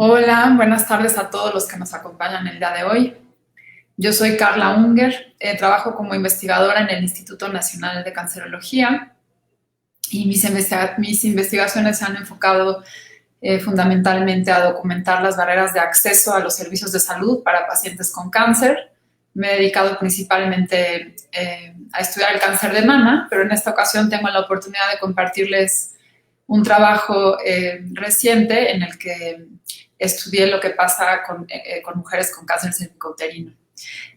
Hola, buenas tardes a todos los que nos acompañan el día de hoy. Yo soy Carla Unger, trabajo como investigadora en el Instituto Nacional de Cancerología y mis investigaciones se han enfocado fundamentalmente a documentar las barreras de acceso a los servicios de salud para pacientes con cáncer. Me he dedicado principalmente a estudiar el cáncer de mama, pero en esta ocasión tengo la oportunidad de compartirles un trabajo reciente en el que estudié lo que pasa con mujeres con cáncer cervicouterino.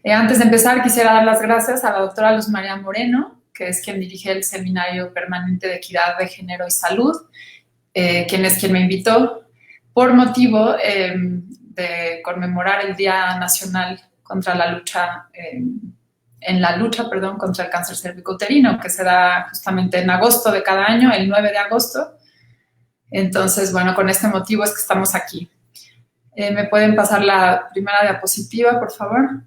Antes de empezar, quisiera dar las gracias a la doctora Luz María Moreno, que es quien dirige el Seminario Permanente de Equidad de Género y Salud, quien me invitó por motivo de conmemorar el Día Nacional contra la lucha, contra el cáncer cervicouterino, que se da justamente en agosto de cada año, el 9 de agosto. Entonces, bueno, con este motivo es que estamos aquí. ¿Me pueden pasar la primera diapositiva, por favor?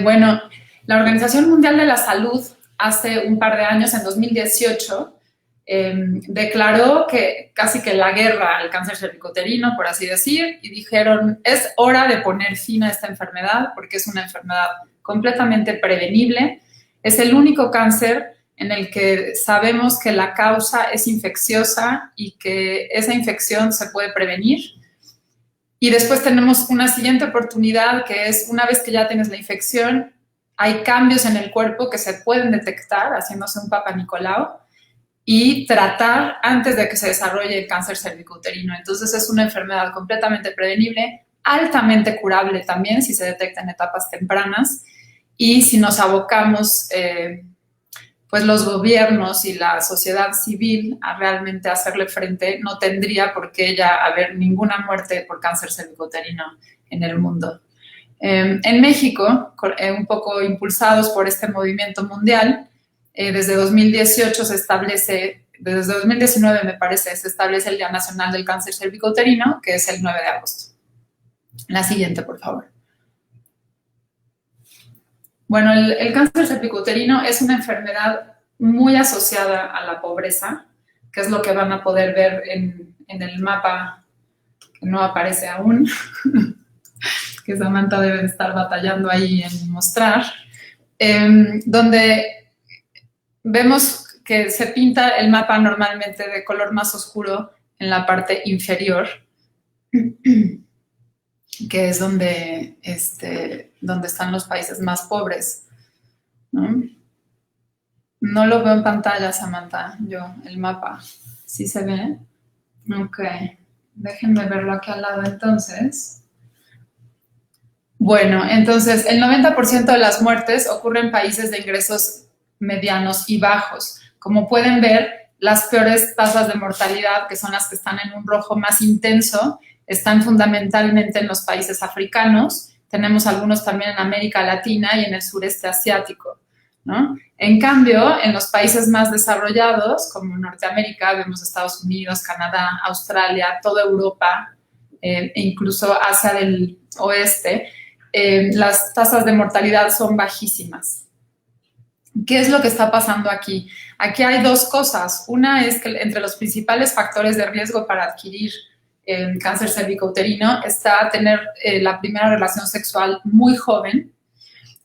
Bueno, la Organización Mundial de la Salud hace un par de años, en 2018, declaró que casi que la guerra al cáncer cervicouterino, por así decir, y dijeron, es hora de poner fin a esta enfermedad porque es una enfermedad completamente prevenible. Es el único cáncer en el que sabemos que la causa es infecciosa y que esa infección se puede prevenir. Y después tenemos una siguiente oportunidad, que es una vez que ya tienes la infección, hay cambios en el cuerpo que se pueden detectar haciéndose un Papa Nicolau y tratar antes de que se desarrolle el cáncer cervicouterino. Entonces es una enfermedad completamente prevenible, altamente curable también si se detecta en etapas tempranas, y si nos abocamos pues los gobiernos y la sociedad civil a realmente hacerle frente, no tendría por qué ya haber ninguna muerte por cáncer cervicouterino en el mundo. En México, un poco impulsados por este movimiento mundial, desde 2018 se establece, desde 2019 me parece, se establece el Día Nacional del Cáncer Cervicouterino, que es el 9 de agosto. La siguiente, por favor. Bueno, el cáncer cervicouterino es una enfermedad muy asociada a la pobreza, que es lo que van a poder ver en el mapa que no aparece aún, que Samantha debe de estar batallando ahí en mostrar, donde vemos que se pinta el mapa normalmente de color más oscuro en la parte inferior, que es donde están los países más pobres, ¿no? No lo veo en pantalla, Samantha, el mapa. ¿Sí se ve? Ok. Déjenme verlo aquí al lado entonces. Bueno, entonces el 90% de las muertes ocurren en países de ingresos medianos y bajos. Como pueden ver, las peores tasas de mortalidad, que son las que están en un rojo más intenso, están fundamentalmente en los países africanos. Tenemos algunos también en América Latina y en el sureste asiático, ¿no? En cambio, en los países más desarrollados, como Norteamérica, vemos Estados Unidos, Canadá, Australia, toda Europa e incluso Asia del Oeste, las tasas de mortalidad son bajísimas. ¿Qué es lo que está pasando aquí? Aquí hay dos cosas. Una es que entre los principales factores de riesgo para adquirir cáncer cervicouterino está tener la primera relación sexual muy joven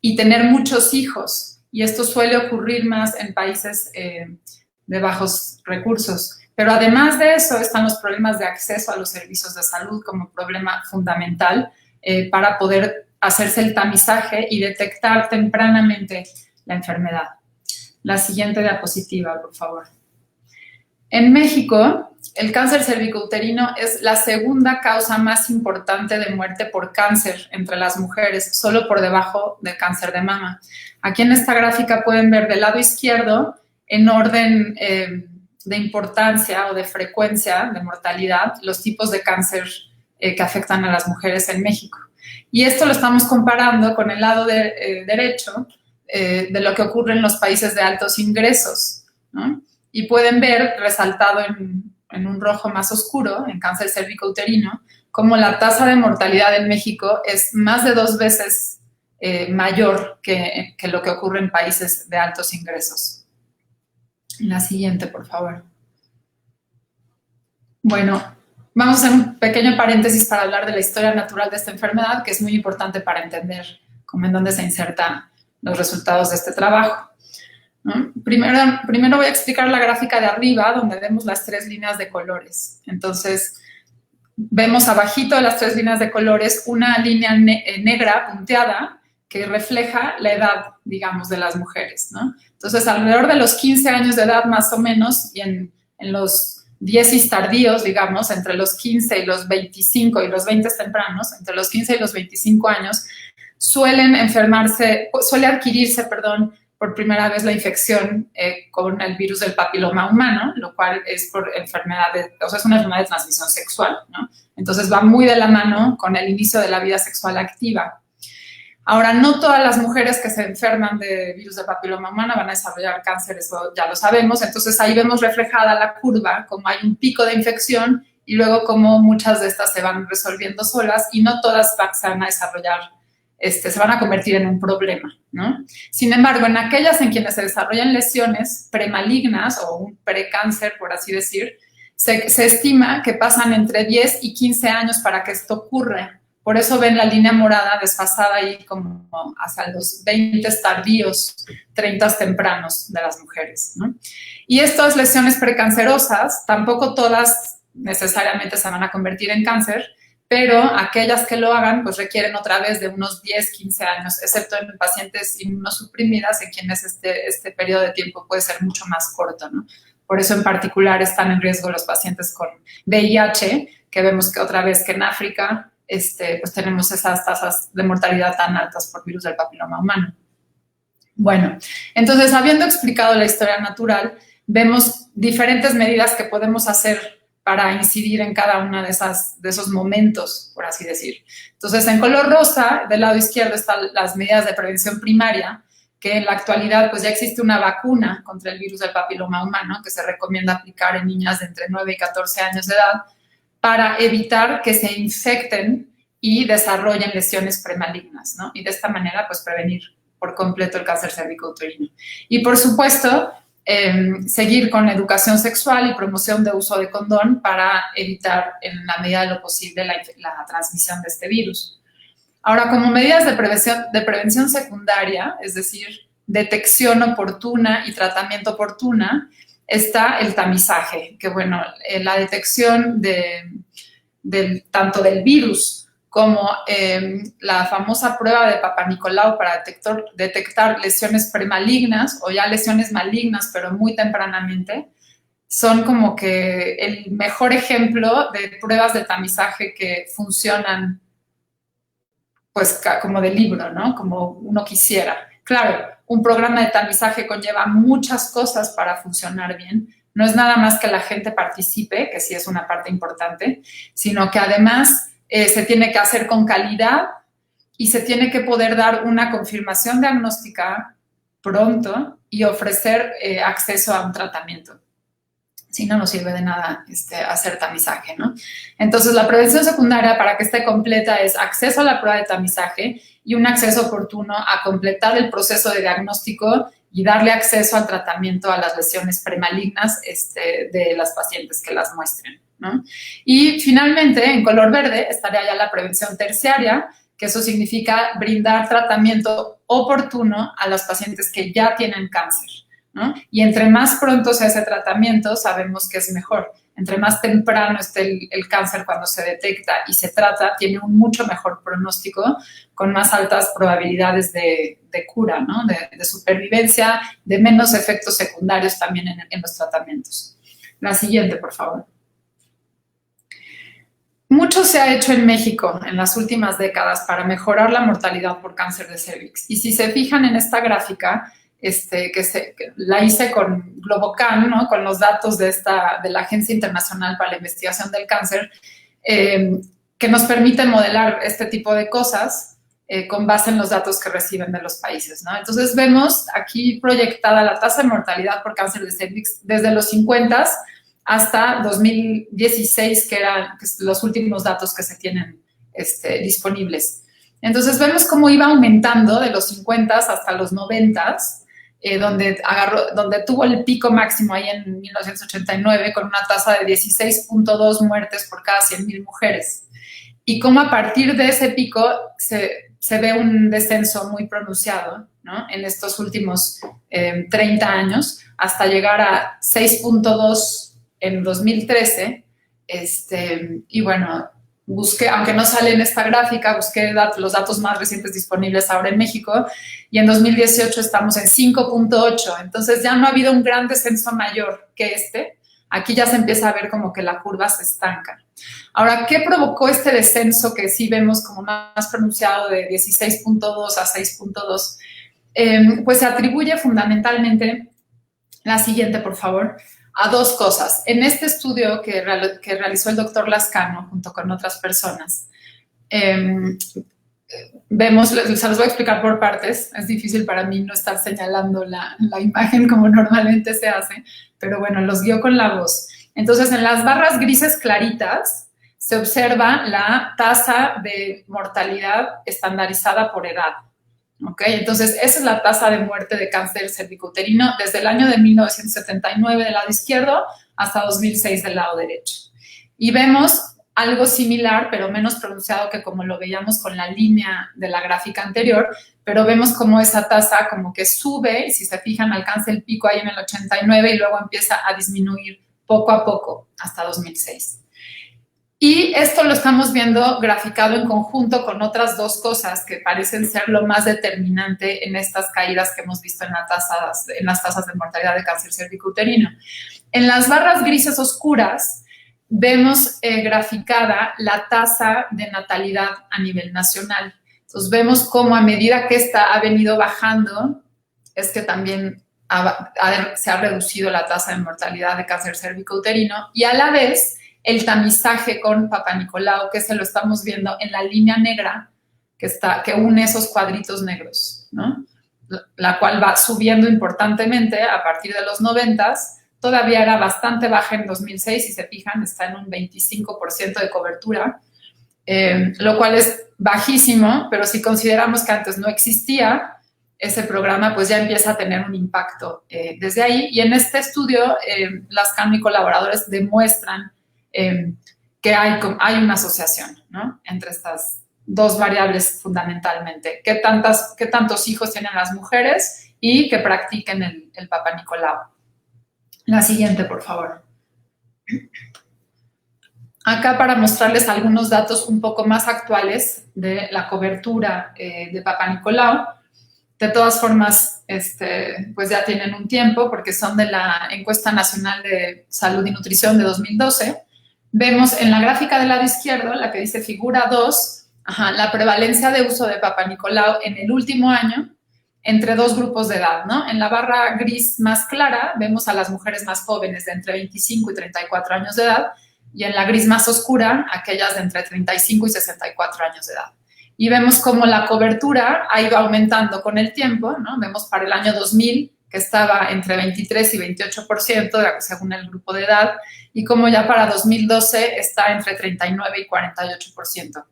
y tener muchos hijos. Y esto suele ocurrir más en países de bajos recursos. Pero además de eso están los problemas de acceso a los servicios de salud como problema fundamental para poder hacerse el tamizaje y detectar tempranamente la enfermedad. La siguiente diapositiva, por favor. En México, el cáncer cervicouterino es la segunda causa más importante de muerte por cáncer entre las mujeres, solo por debajo del cáncer de mama. Aquí en esta gráfica pueden ver del lado izquierdo, en orden de importancia o de frecuencia de mortalidad, los tipos de cáncer que afectan a las mujeres en México. Y esto lo estamos comparando con el lado derecho de lo que ocurre en los países de altos ingresos, ¿no? Y pueden ver resaltado en un rojo más oscuro, en cáncer cervicouterino, cómo la tasa de mortalidad en México es más de 2 veces mayor que lo que ocurre en países de altos ingresos. La siguiente, por favor. Bueno, vamos a hacer un pequeño paréntesis para hablar de la historia natural de esta enfermedad, que es muy importante para entender cómo en dónde se insertan los resultados de este trabajo, ¿no? Primero voy a explicar la gráfica de arriba, donde vemos las 3 líneas de colores. Entonces, vemos abajito de las 3 líneas de colores una línea negra punteada que refleja la edad, digamos, de las mujeres, ¿no? Entonces, alrededor de los 15 años de edad, más o menos, y en los 10 tardíos, digamos, entre los 15 y los 25 y los 20 tempranos, entre los 15 y los 25 años, suele adquirirse, por primera vez la infección con el virus del papiloma humano, lo cual es por es una enfermedad de transmisión sexual, ¿no? Entonces va muy de la mano con el inicio de la vida sexual activa. Ahora, no todas las mujeres que se enferman de virus del papiloma humano van a desarrollar cáncer, eso ya lo sabemos. Entonces, ahí vemos reflejada la curva, como hay un pico de infección y luego como muchas de estas se van resolviendo solas y no todas se van a desarrollar, se van a convertir en un problema, ¿no? Sin embargo, en aquellas en quienes se desarrollan lesiones premalignas o un precáncer, por así decir, se estima que pasan entre 10 y 15 años para que esto ocurra. Por eso ven la línea morada desfasada ahí como hasta los 20 tardíos, 30 tempranos de las mujeres, ¿no? Y estas lesiones precancerosas, tampoco todas necesariamente se van a convertir en cáncer, pero aquellas que lo hagan, pues requieren otra vez de unos 10, 15 años, excepto en pacientes inmunosuprimidas, en quienes este periodo de tiempo puede ser mucho más corto, ¿no? Por eso en particular están en riesgo los pacientes con VIH, que vemos que otra vez que en África, pues tenemos esas tasas de mortalidad tan altas por virus del papiloma humano. Bueno, entonces, habiendo explicado la historia natural, vemos diferentes medidas que podemos hacer para incidir en cada uno de esos momentos, por así decir. Entonces, en color rosa, del lado izquierdo están las medidas de prevención primaria, que en la actualidad pues ya existe una vacuna contra el virus del papiloma humano que se recomienda aplicar en niñas de entre 9 y 14 años de edad, para evitar que se infecten y desarrollen lesiones premalignas, ¿no? Y de esta manera, pues, prevenir por completo el cáncer cervicouterino. Y, por supuesto, seguir con educación sexual y promoción de uso de condón para evitar, en la medida de lo posible, la transmisión de este virus. Ahora, como medidas de prevención secundaria, es decir, detección oportuna y tratamiento oportuna, está el tamizaje, que bueno, la detección tanto del virus como la famosa prueba de Papanicolau para detectar lesiones premalignas o ya lesiones malignas, pero muy tempranamente, son como que el mejor ejemplo de pruebas de tamizaje que funcionan, pues, como de libro, ¿no? Como uno quisiera. Claro, un programa de tamizaje conlleva muchas cosas para funcionar bien. No es nada más que la gente participe, que sí es una parte importante, sino que además se tiene que hacer con calidad y se tiene que poder dar una confirmación diagnóstica pronto y ofrecer acceso a un tratamiento. Si no, no sirve de nada hacer tamizaje, ¿no? Entonces, la prevención secundaria, para que esté completa, es acceso a la prueba de tamizaje y un acceso oportuno a completar el proceso de diagnóstico y darle acceso al tratamiento a las lesiones premalignas de las pacientes que las muestren, ¿no? Y finalmente, en color verde, estaría ya la prevención terciaria, que eso significa brindar tratamiento oportuno a los pacientes que ya tienen cáncer, ¿no? Y entre más pronto sea ese tratamiento, sabemos que es mejor. Entre más temprano esté el cáncer cuando se detecta y se trata, tiene un mucho mejor pronóstico, con más altas probabilidades de cura, ¿no? De supervivencia, de menos efectos secundarios también en los tratamientos. La siguiente, por favor. Mucho se ha hecho en México en las últimas décadas para mejorar la mortalidad por cáncer de cervix. Y si se fijan en esta gráfica, que la hice con Globocan, ¿no? Con los datos de la Agencia Internacional para la Investigación del Cáncer, que nos permite modelar este tipo de cosas con base en los datos que reciben de los países, ¿no? Entonces, vemos aquí proyectada la tasa de mortalidad por cáncer de cervix desde los 50 hasta 2016, que eran los últimos datos que se tienen disponibles. Entonces, vemos cómo iba aumentando de los 50 hasta los 90 donde tuvo el pico máximo ahí en 1989 con una tasa de 16.2 muertes por cada 100.000 mujeres. Y cómo a partir de ese pico se ve un descenso muy pronunciado, ¿no? En estos últimos 30 años, hasta llegar a 6.2 en 2013. Y bueno, busqué, aunque no sale en esta gráfica, busqué los datos más recientes disponibles ahora en México, y en 2018 estamos en 5.8. Entonces ya no ha habido un gran descenso mayor que este. Aquí ya se empieza a ver como que la curva se estanca. Ahora, ¿qué provocó este descenso que sí vemos como más pronunciado de 16.2 a 6.2? Pues se atribuye fundamentalmente, la siguiente, por favor, a dos cosas. En este estudio que realizó el doctor Lascano junto con otras personas, vemos, se los voy a explicar por partes, es difícil para mí no estar señalando la imagen como normalmente se hace, pero bueno, los guío con la voz. Entonces, en las barras grises claritas se observa la tasa de mortalidad estandarizada por edad. ¿Ok? Entonces, esa es la tasa de muerte de cáncer cervicouterino desde el año de 1979 del lado izquierdo hasta 2006 del lado derecho. Y vemos algo similar, pero menos pronunciado que como lo veíamos con la línea de la gráfica anterior, pero vemos como esa tasa como que sube, y si se fijan, alcanza el pico ahí en el 89 y luego empieza a disminuir poco a poco hasta 2006. Y esto lo estamos viendo graficado en conjunto con otras dos cosas que parecen ser lo más determinante en estas caídas que hemos visto en las tasas de mortalidad de cáncer cervicouterino. En las barras grises oscuras vemos graficada la tasa de natalidad a nivel nacional. Entonces vemos cómo a medida que esta ha venido bajando, es que también se ha reducido la tasa de mortalidad de cáncer cervicouterino, y a la vez el tamizaje con Papa Nicolau, que se lo estamos viendo en la línea negra que une esos cuadritos negros, ¿no? La cual va subiendo importantemente a partir de los 90s. Todavía era bastante baja en 2006, si se fijan, está en un 25% de cobertura, lo cual es bajísimo, pero si consideramos que antes no existía ese programa, pues ya empieza a tener un impacto desde ahí. Y en este estudio, Lascano y colaboradores demuestran que hay una asociación, ¿no?, entre estas dos variables fundamentalmente. ¿Qué tantos hijos tienen las mujeres y que practiquen el Papa Nicolau? La siguiente, por favor. Acá para mostrarles algunos datos un poco más actuales de la cobertura de Papa Nicolau. De todas formas, pues ya tienen un tiempo porque son de la Encuesta Nacional de Salud y Nutrición de 2012. Vemos en la gráfica del lado izquierdo, la que dice figura 2, la prevalencia de uso de Papa Nicolau en el último año entre dos grupos de edad, ¿no? En la barra gris más clara vemos a las mujeres más jóvenes de entre 25 y 34 años de edad, y en la gris más oscura aquellas de entre 35 y 64 años de edad. Y vemos cómo la cobertura ha ido aumentando con el tiempo, ¿no? Vemos para el año 2000 que estaba entre 23 y 28% según el grupo de edad, y como ya para 2012 está entre 39 y 48%.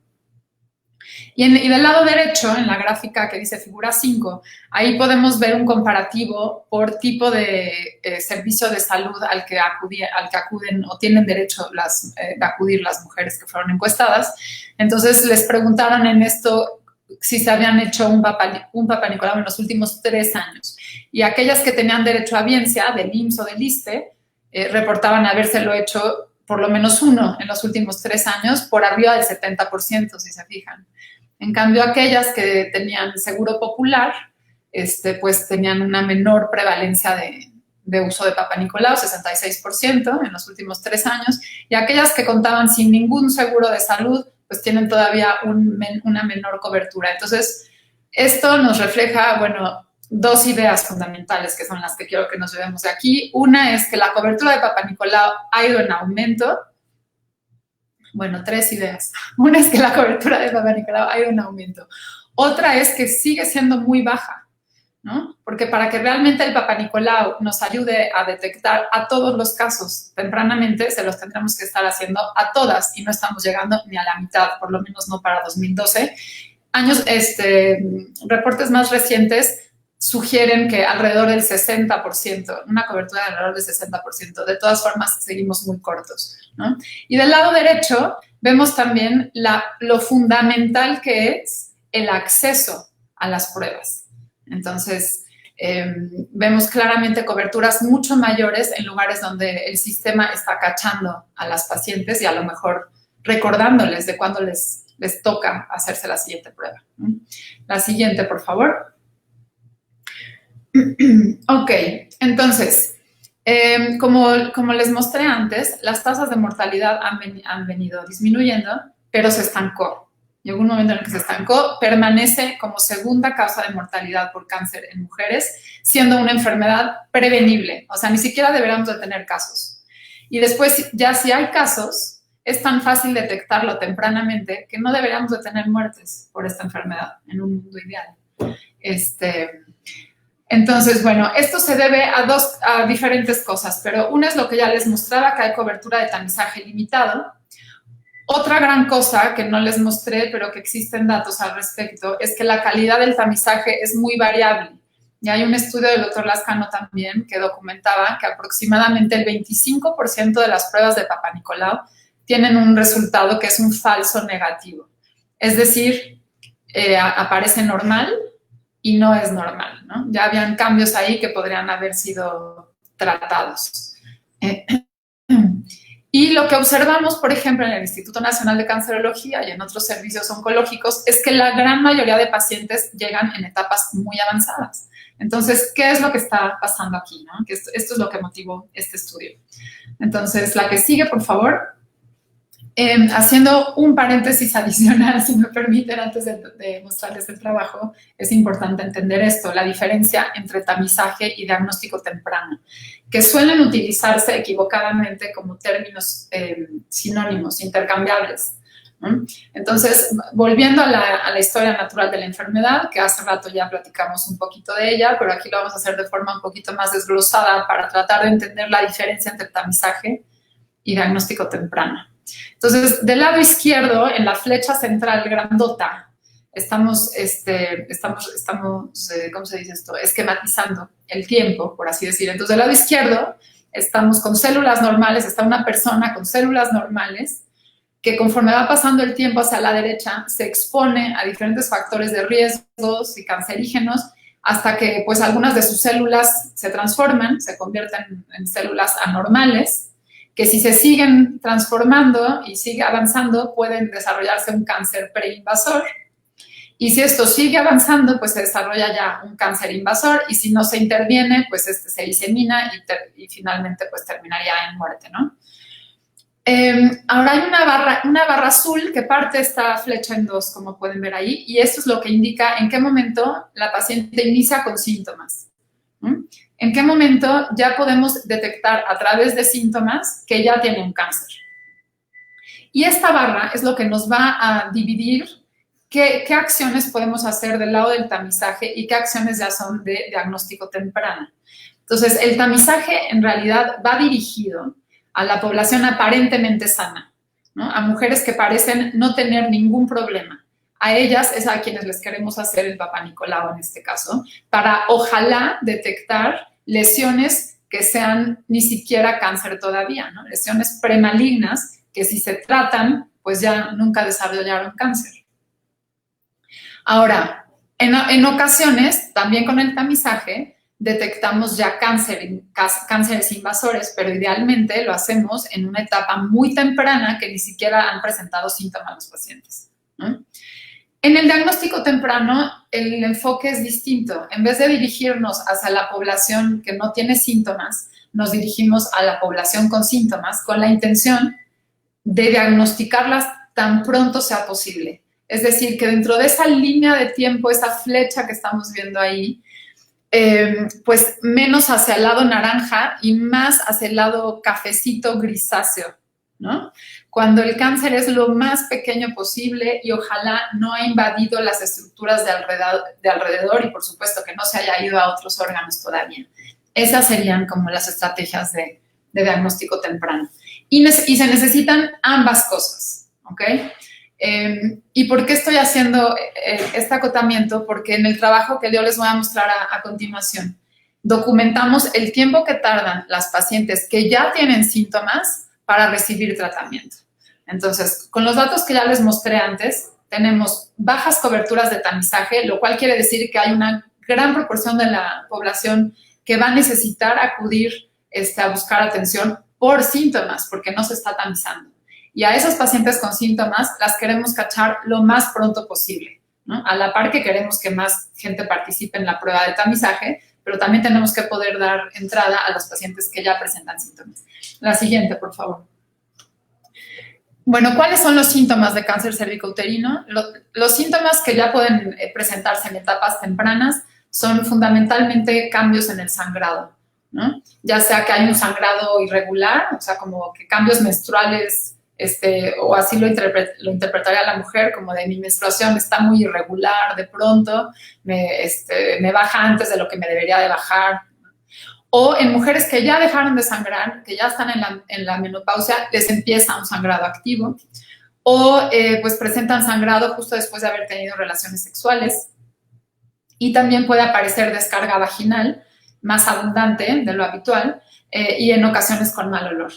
Y del lado derecho, en la gráfica que dice figura 5, ahí podemos ver un comparativo por tipo de servicio de salud al que acuden o tienen derecho de acudir las mujeres que fueron encuestadas. Entonces les preguntaron en esto si se habían hecho un Papa Nicolau en los últimos 3 años. Y aquellas que tenían derecho a biencia, del IMSS o del ISSSTE, reportaban habérselo hecho por lo menos uno en los últimos 3 años, por arriba del 70%, si se fijan. En cambio, aquellas que tenían seguro popular, pues tenían una menor prevalencia de uso de Papa Nicolau, 66% en los últimos 3 años, y aquellas que contaban sin ningún seguro de salud, pues tienen todavía una menor cobertura. Entonces, esto nos refleja, bueno, dos ideas fundamentales que son las que quiero que nos llevemos de aquí. Una es que la cobertura de Papa Nicolau ha ido en aumento. Bueno, 3 ideas. Una es que la cobertura de Papa Nicolau ha ido en aumento. Otra es que sigue siendo muy baja, ¿no? Porque para que realmente el Papa Nicolau nos ayude a detectar a todos los casos tempranamente, se los tendremos que estar haciendo a todas, y no estamos llegando ni a la mitad, por lo menos no para 2012. Reportes más recientes sugieren que alrededor del 60%, una cobertura de alrededor del 60%. De todas formas, seguimos muy cortos, ¿no? Y del lado derecho vemos también lo fundamental que es el acceso a las pruebas. Entonces, vemos claramente coberturas mucho mayores en lugares donde el sistema está cachando a las pacientes y a lo mejor recordándoles de cuándo les toca hacerse la siguiente prueba. La siguiente, por favor. Ok, entonces, como les mostré antes, las tasas de mortalidad han venido disminuyendo, pero se estancó. Llegó un momento en el que se estancó, permanece como segunda causa de mortalidad por cáncer en mujeres, siendo una enfermedad prevenible. O sea, ni siquiera deberíamos de tener casos. Y después, ya si hay casos, es tan fácil detectarlo tempranamente que no deberíamos de tener muertes por esta enfermedad en un mundo ideal. Entonces, bueno, esto se debe a diferentes cosas, pero una es lo que ya les mostraba, que hay cobertura de tamizaje limitado. Otra gran cosa que no les mostré, pero que existen datos al respecto, es que la calidad del tamizaje es muy variable. Y hay un estudio del doctor Lascano también que documentaba que aproximadamente el 25% de las pruebas de Papa Nicolau tienen un resultado que es un falso negativo. Es decir, aparece normal y no es normal, ¿no? Ya habían cambios ahí que podrían haber sido tratados. Y lo que observamos, por ejemplo, en el Instituto Nacional de Cancerología y en otros servicios oncológicos es que la gran mayoría de pacientes llegan en etapas muy avanzadas. Entonces, ¿qué es lo que está pasando aquí, no? Que esto es lo que motivó este estudio. Entonces, la que sigue, por favor. Haciendo un paréntesis adicional, si me permiten, antes de mostrarles el trabajo, es importante entender esto, la diferencia entre tamizaje y diagnóstico temprano, que suelen utilizarse equivocadamente como términos sinónimos, intercambiables, ¿no? Entonces, volviendo a la historia natural de la enfermedad, que hace rato ya platicamos un poquito de ella, pero aquí lo vamos a hacer de forma un poquito más desglosada para tratar de entender la diferencia entre tamizaje y diagnóstico temprano. Entonces, del lado izquierdo, en la flecha central grandota, estamos ¿cómo se dice esto? Esquematizando el tiempo, por así decir. Entonces, del lado izquierdo, estamos con células normales, está una persona con células normales que conforme va pasando el tiempo hacia la derecha, se expone a diferentes factores de riesgos y cancerígenos hasta que, pues, algunas de sus células se transforman, se convierten en células anormales, que si se siguen transformando y sigue avanzando, pueden desarrollarse un cáncer preinvasor. Y si esto sigue avanzando, pues se desarrolla ya un cáncer invasor, y si no se interviene, pues se disemina y finalmente pues terminaría en muerte, ¿no? Ahora hay una barra azul que parte esta flecha en dos, como pueden ver ahí, y esto es lo que indica en qué momento la paciente inicia con síntomas. ¿En qué momento ya podemos detectar a través de síntomas que ya tiene un cáncer? Y esta barra es lo que nos va a dividir qué acciones podemos hacer del lado del tamizaje y qué acciones ya son de diagnóstico temprano. Entonces, el tamizaje en realidad va dirigido a la población aparentemente sana, ¿no? A mujeres que parecen no tener ningún problema. A ellas es a quienes les queremos hacer el Papa Nicolau en este caso, para ojalá detectar lesiones que sean ni siquiera cáncer todavía, ¿no? Lesiones premalignas que si se tratan, pues ya nunca desarrollaron cáncer. Ahora, en ocasiones, también con el tamizaje, detectamos ya cánceres invasores, pero idealmente lo hacemos en una etapa muy temprana que ni siquiera han presentado síntomas los pacientes, ¿no? En el diagnóstico temprano, el enfoque es distinto. En vez de dirigirnos hacia la población que no tiene síntomas, nos dirigimos a la población con síntomas con la intención de diagnosticarlas tan pronto sea posible. Es decir, que dentro de esa línea de tiempo, esa flecha que estamos viendo ahí, pues menos hacia el lado naranja y más hacia el lado cafecito grisáceo, ¿no? Cuando el cáncer es lo más pequeño posible y ojalá no ha invadido las estructuras de alrededor y por supuesto que no se haya ido a otros órganos todavía. Esas serían como las estrategias de diagnóstico temprano. Y se necesitan ambas cosas, ¿ok? ¿Y por qué estoy haciendo este acotamiento? Porque en el trabajo que yo les voy a mostrar a continuación, documentamos el tiempo que tardan las pacientes que ya tienen síntomas para recibir tratamiento. Entonces, con los datos que ya les mostré antes, tenemos bajas coberturas de tamizaje, lo cual quiere decir que hay una gran proporción de la población que va a necesitar acudir a buscar atención por síntomas, porque no se está tamizando. Y a esas pacientes con síntomas las queremos cachar lo más pronto posible, ¿no? A la par que queremos que más gente participe en la prueba de tamizaje, pero también tenemos que poder dar entrada a los pacientes que ya presentan síntomas. La siguiente, por favor. Bueno, ¿cuáles son los síntomas de cáncer cervicouterino? Los síntomas que ya pueden presentarse en etapas tempranas son fundamentalmente cambios en el sangrado, ¿no? Ya sea que hay un sangrado irregular, o sea, como que cambios menstruales, o así lo interpretaría la mujer, como de mi menstruación está muy irregular, de pronto me baja antes de lo que me debería de bajar. O en mujeres que ya dejaron de sangrar, que ya están en la menopausia, les empieza un sangrado activo. O pues presentan sangrado justo después de haber tenido relaciones sexuales. Y también puede aparecer descarga vaginal más abundante de lo habitual y en ocasiones con mal olor.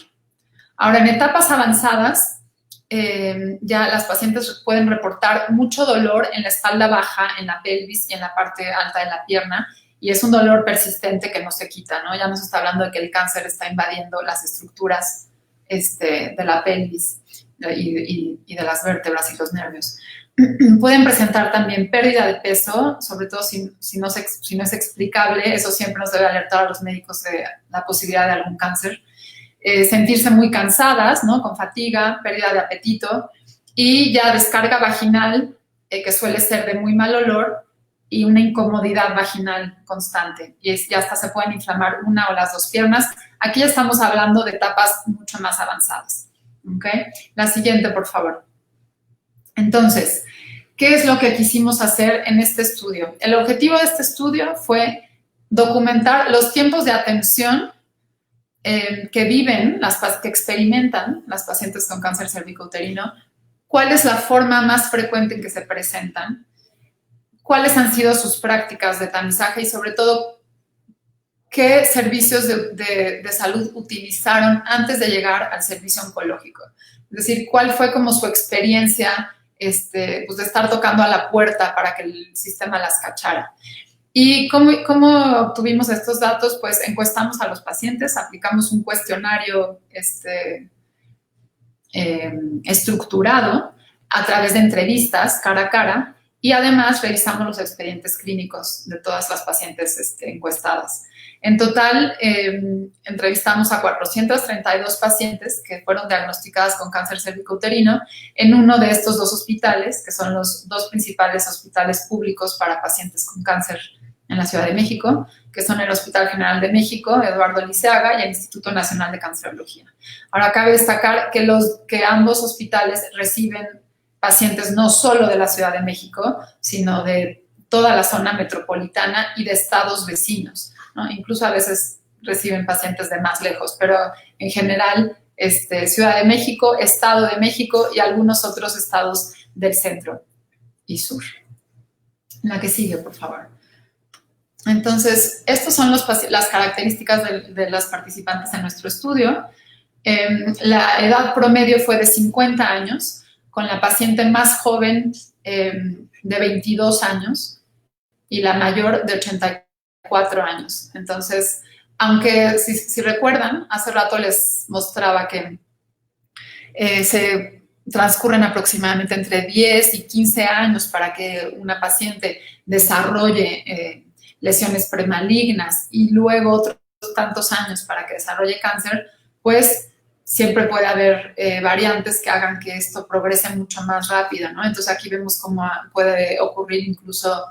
Ahora, en etapas avanzadas, ya las pacientes pueden reportar mucho dolor en la espalda baja, en la pelvis y en la parte alta de la pierna, y es un dolor persistente que no se quita, ¿no? Ya nos está hablando de que el cáncer está invadiendo las estructuras de la pelvis y de las vértebras y los nervios. Pueden presentar también pérdida de peso, sobre todo si no es explicable, eso siempre nos debe alertar a los médicos de la posibilidad de algún cáncer. Sentirse muy cansadas, ¿no? Con fatiga, pérdida de apetito y ya descarga vaginal, que suele ser de muy mal olor y una incomodidad vaginal constante. Y ya hasta se pueden inflamar una o las dos piernas. Aquí ya estamos hablando de etapas mucho más avanzadas. ¿Okay? La siguiente, por favor. Entonces, ¿qué es lo que quisimos hacer en este estudio? El objetivo de este estudio fue documentar los tiempos de atención que viven, que experimentan las pacientes con cáncer cervicouterino, cuál es la forma más frecuente en que se presentan, cuáles han sido sus prácticas de tamizaje y sobre todo qué servicios de salud utilizaron antes de llegar al servicio oncológico. Es decir, cuál fue como su experiencia pues de estar tocando a la puerta para que el sistema las cachara. ¿Y cómo obtuvimos estos datos? Pues encuestamos a los pacientes, aplicamos un cuestionario estructurado a través de entrevistas cara a cara y además revisamos los expedientes clínicos de todas las pacientes encuestadas. En total, entrevistamos a 432 pacientes que fueron diagnosticadas con cáncer cervicouterino en uno de estos dos hospitales, que son los dos principales hospitales públicos para pacientes con cáncer en la Ciudad de México, que son el Hospital General de México, Eduardo Liceaga, y el Instituto Nacional de Cancerología. Ahora, cabe destacar que ambos hospitales reciben pacientes no solo de la Ciudad de México, sino de toda la zona metropolitana y de estados vecinos, ¿no? Incluso a veces reciben pacientes de más lejos, pero en general Ciudad de México, Estado de México y algunos otros estados del centro y sur. La que sigue, por favor. Entonces, estas son las características de las participantes en nuestro estudio. La edad promedio fue de 50 años, con la paciente más joven de 22 años y la mayor de 84 años. Entonces, aunque si recuerdan, hace rato les mostraba que se transcurren aproximadamente entre 10 y 15 años para que una paciente desarrolle lesiones premalignas y luego otros tantos años para que desarrolle cáncer, pues siempre puede haber variantes que hagan que esto progrese mucho más rápido, ¿no? Entonces aquí vemos cómo puede ocurrir incluso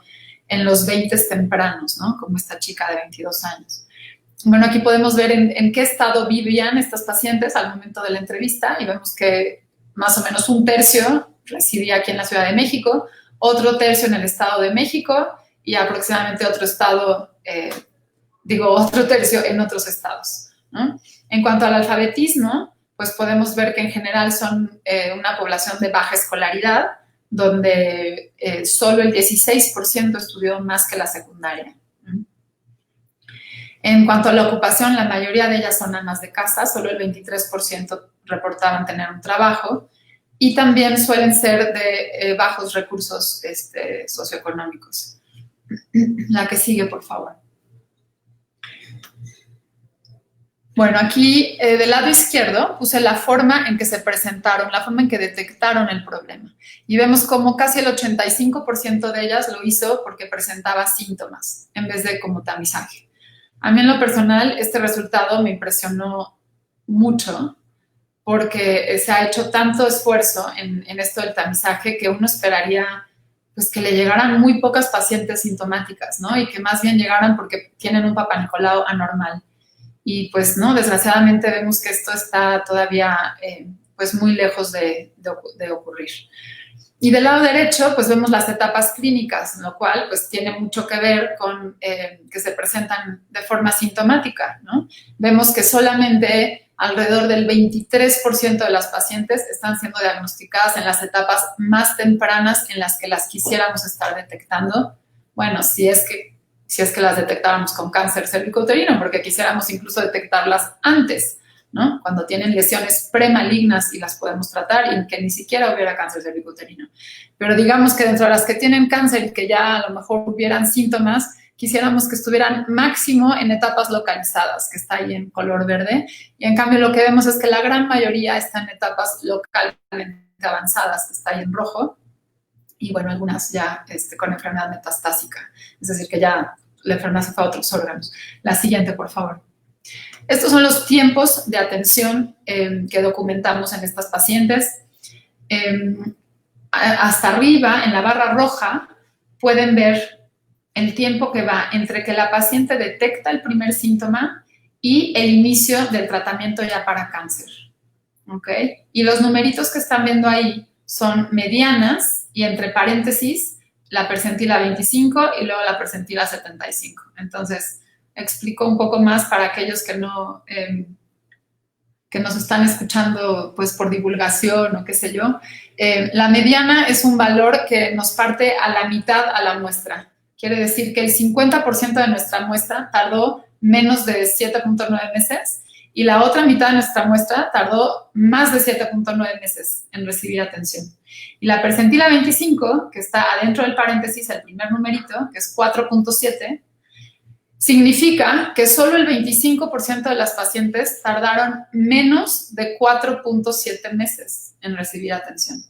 en los 20 tempranos, ¿no? Como esta chica de 22 años. Bueno, aquí podemos ver en qué estado vivían estas pacientes al momento de la entrevista y vemos que más o menos un tercio residía aquí en la Ciudad de México, otro tercio en el Estado de México y aproximadamente otro tercio en otros estados, ¿no? En cuanto al alfabetismo, pues podemos ver que en general son una población de baja escolaridad, donde solo el 16% estudió más que la secundaria. En cuanto a la ocupación, la mayoría de ellas son amas de casa, solo el 23% reportaban tener un trabajo, y también suelen ser de bajos recursos socioeconómicos. La que sigue, por favor. Bueno, aquí del lado izquierdo puse la forma en que se presentaron, la forma en que detectaron el problema. Y vemos como casi el 85% de ellas lo hizo porque presentaba síntomas en vez de como tamizaje. A mí en lo personal este resultado me impresionó mucho porque se ha hecho tanto esfuerzo en esto del tamizaje que uno esperaría pues que le llegaran muy pocas pacientes sintomáticas, ¿no? Y que más bien llegaran porque tienen un Papá Nicolau anormal. Y pues no, desgraciadamente vemos que esto está todavía pues muy lejos de ocurrir. Y del lado derecho pues vemos las etapas clínicas, lo cual pues tiene mucho que ver con que se presentan de forma sintomática, ¿no? Vemos que solamente alrededor del 23% de las pacientes están siendo diagnosticadas en las etapas más tempranas en las que las quisiéramos estar detectando. Bueno, si es que las detectáramos con cáncer cervicouterino, porque quisiéramos incluso detectarlas antes, ¿no? Cuando tienen lesiones premalignas y las podemos tratar y que ni siquiera hubiera cáncer cervicouterino. Pero digamos que dentro de las que tienen cáncer y que ya a lo mejor hubieran síntomas, quisiéramos que estuvieran máximo en etapas localizadas, que está ahí en color verde, y en cambio lo que vemos es que la gran mayoría está en etapas localmente avanzadas, que está ahí en rojo, y bueno, algunas ya con enfermedad metastásica, es decir, que ya la enfermedad se fue a otros órganos. La siguiente, por favor. Estos son los tiempos de atención que documentamos en estas pacientes. Hasta arriba, en la barra roja, pueden ver el tiempo que va entre que la paciente detecta el primer síntoma y el inicio del tratamiento ya para cáncer. ¿Ok? Y los numeritos que están viendo ahí son medianas y entre paréntesis la percentila 25 y luego la percentila 75. Entonces, explico un poco más para aquellos que no que nos están escuchando pues por divulgación o qué sé yo. La mediana es un valor que nos parte a la mitad a la muestra. Quiere decir que el 50% de nuestra muestra tardó menos de 7.9 meses y la otra mitad de nuestra muestra tardó más de 7.9 meses en recibir atención. Y la percentila 25, que está adentro del paréntesis, el primer numerito, que es 4.7, significa que solo el 25% de las pacientes tardaron menos de 4.7 meses en recibir atención.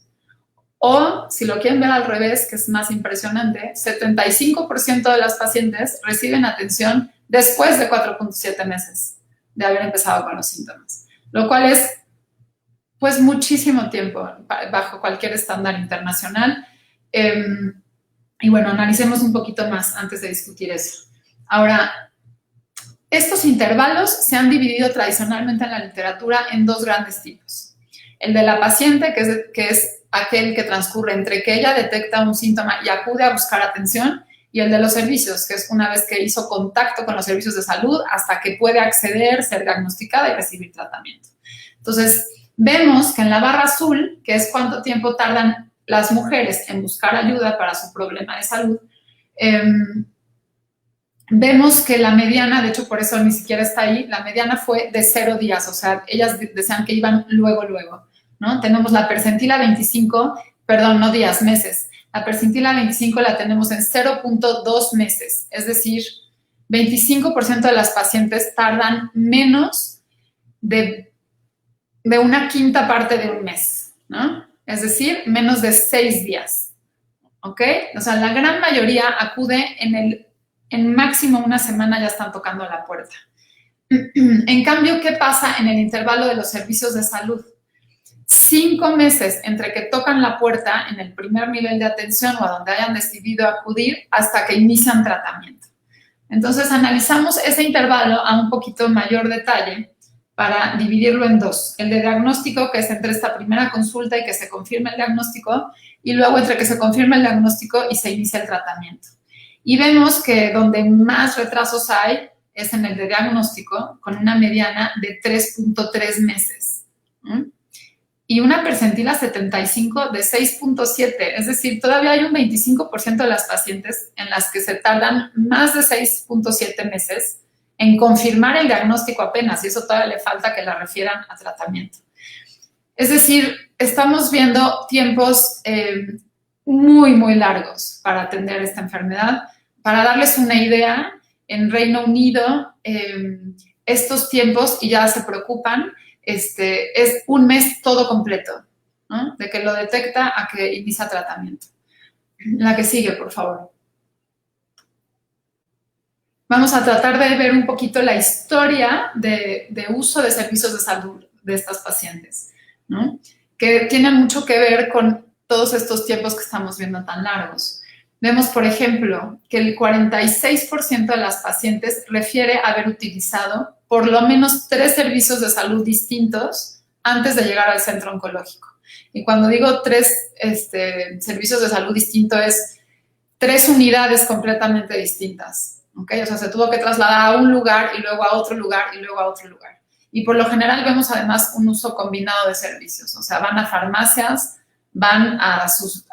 O, si lo quieren ver al revés, que es más impresionante, 75% de las pacientes reciben atención después de 4.7 meses de haber empezado con los síntomas, lo cual es pues muchísimo tiempo bajo cualquier estándar internacional. Y bueno, analicemos un poquito más antes de discutir eso. Ahora, estos intervalos se han dividido tradicionalmente en la literatura en dos grandes tipos. El de la paciente, que es aquel que transcurre entre que ella detecta un síntoma y acude a buscar atención, y el de los servicios, que es una vez que hizo contacto con los servicios de salud hasta que puede acceder, ser diagnosticada y recibir tratamiento. Entonces, vemos que en la barra azul, que es cuánto tiempo tardan las mujeres en buscar ayuda para su problema de salud, vemos que la mediana, de hecho por eso ni siquiera está ahí, la mediana fue de 0 días, o sea, ellas decían que iban luego, ¿no? Tenemos la percentila 25, perdón, no días, meses. La percentila 25 la tenemos en 0.2 meses, es decir, 25% de las pacientes tardan menos de una quinta parte de un mes, ¿no? Es decir, menos de 6 días, ¿ok? O sea, la gran mayoría acude en máximo una semana ya están tocando la puerta. En cambio, ¿qué pasa en el intervalo de los servicios de salud? 5 meses entre que tocan la puerta en el primer nivel de atención o a donde hayan decidido acudir hasta que inician tratamiento. Entonces, analizamos ese intervalo a un poquito mayor detalle para dividirlo en dos. El de diagnóstico, que es entre esta primera consulta y que se confirme el diagnóstico, y luego entre que se confirme el diagnóstico y se inicia el tratamiento. Y vemos que donde más retrasos hay es en el de diagnóstico, con una mediana de 3.3 meses. ¿Mm? Y una percentila 75 de 6.7, es decir, todavía hay un 25% de las pacientes en las que se tardan más de 6.7 meses en confirmar el diagnóstico apenas, y eso todavía le falta que la refieran a tratamiento. Es decir, estamos viendo tiempos muy, muy largos para atender esta enfermedad. Para darles una idea, en Reino Unido estos tiempos, y ya se preocupan, es un mes todo completo, ¿no? De que lo detecta a que inicia tratamiento. La que sigue, por favor. Vamos a tratar de ver un poquito la historia de uso de servicios de salud de estas pacientes, ¿no? Que tienen mucho que ver con todos estos tiempos que estamos viendo tan largos. Vemos, por ejemplo, que el 46% de las pacientes refiere haber utilizado por lo menos 3 servicios de salud distintos antes de llegar al centro oncológico. Y cuando digo 3 servicios de salud distintos, es 3 unidades completamente distintas. ¿Okay? O sea, se tuvo que trasladar a un lugar y luego a otro lugar y luego a otro lugar. Y por lo general vemos además un uso combinado de servicios. O sea, van a farmacias, van a sus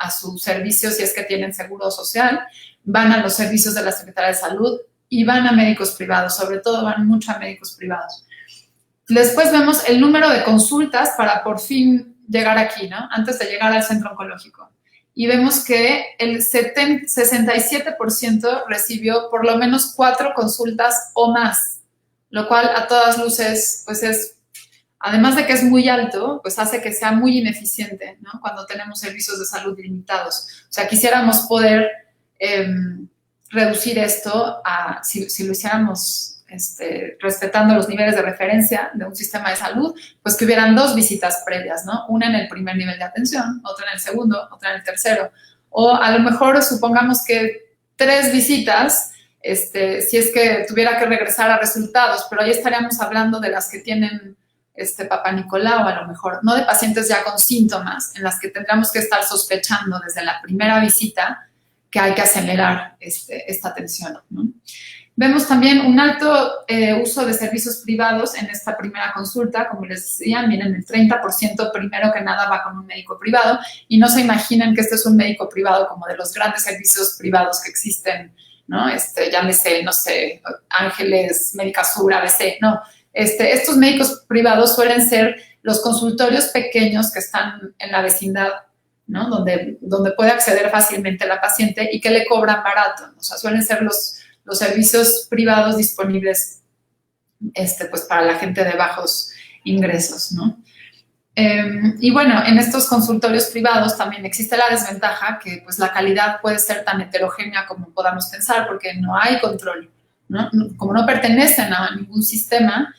servicios si es que tienen seguro social, van a los servicios de la Secretaría de Salud y van a médicos privados. Sobre todo van mucho a médicos privados. Después vemos el número de consultas para por fin llegar aquí, ¿no? Antes de llegar al centro oncológico. Y vemos que el 67% recibió por lo menos 4 consultas o más, lo cual a todas luces, pues es, además de que es muy alto, pues hace que sea muy ineficiente, ¿no? Cuando tenemos servicios de salud limitados. O sea, quisiéramos poder reducir esto a, si lo hiciéramos respetando los niveles de referencia de un sistema de salud, pues que hubieran 2 visitas previas, ¿no? Una en el primer nivel de atención, otra en el segundo, otra en el tercero. O a lo mejor supongamos que 3 visitas, si es que tuviera que regresar a resultados, pero ahí estaríamos hablando de las que tienen Papá Nicolau, a lo mejor, no de pacientes ya con síntomas, en las que tendríamos que estar sospechando desde la primera visita que hay que acelerar esta atención, ¿no? Vemos también un alto uso de servicios privados en esta primera consulta. Como les decía, miren, el 30% primero que nada va con un médico privado, y no se imaginen que este es un médico privado como de los grandes servicios privados que existen, ¿no? Llámese, no sé, Ángeles, Médica Sur, ABC, no. Estos médicos privados suelen ser los consultorios pequeños que están en la vecindad, ¿no? Donde puede acceder fácilmente la paciente y que le cobran barato. O sea, suelen ser los servicios privados disponibles pues para la gente de bajos ingresos, ¿no? Y bueno, en estos consultorios privados también existe la desventaja que pues la calidad puede ser tan heterogénea como podamos pensar, porque no hay control, ¿no? Como no pertenecen a ningún sistema,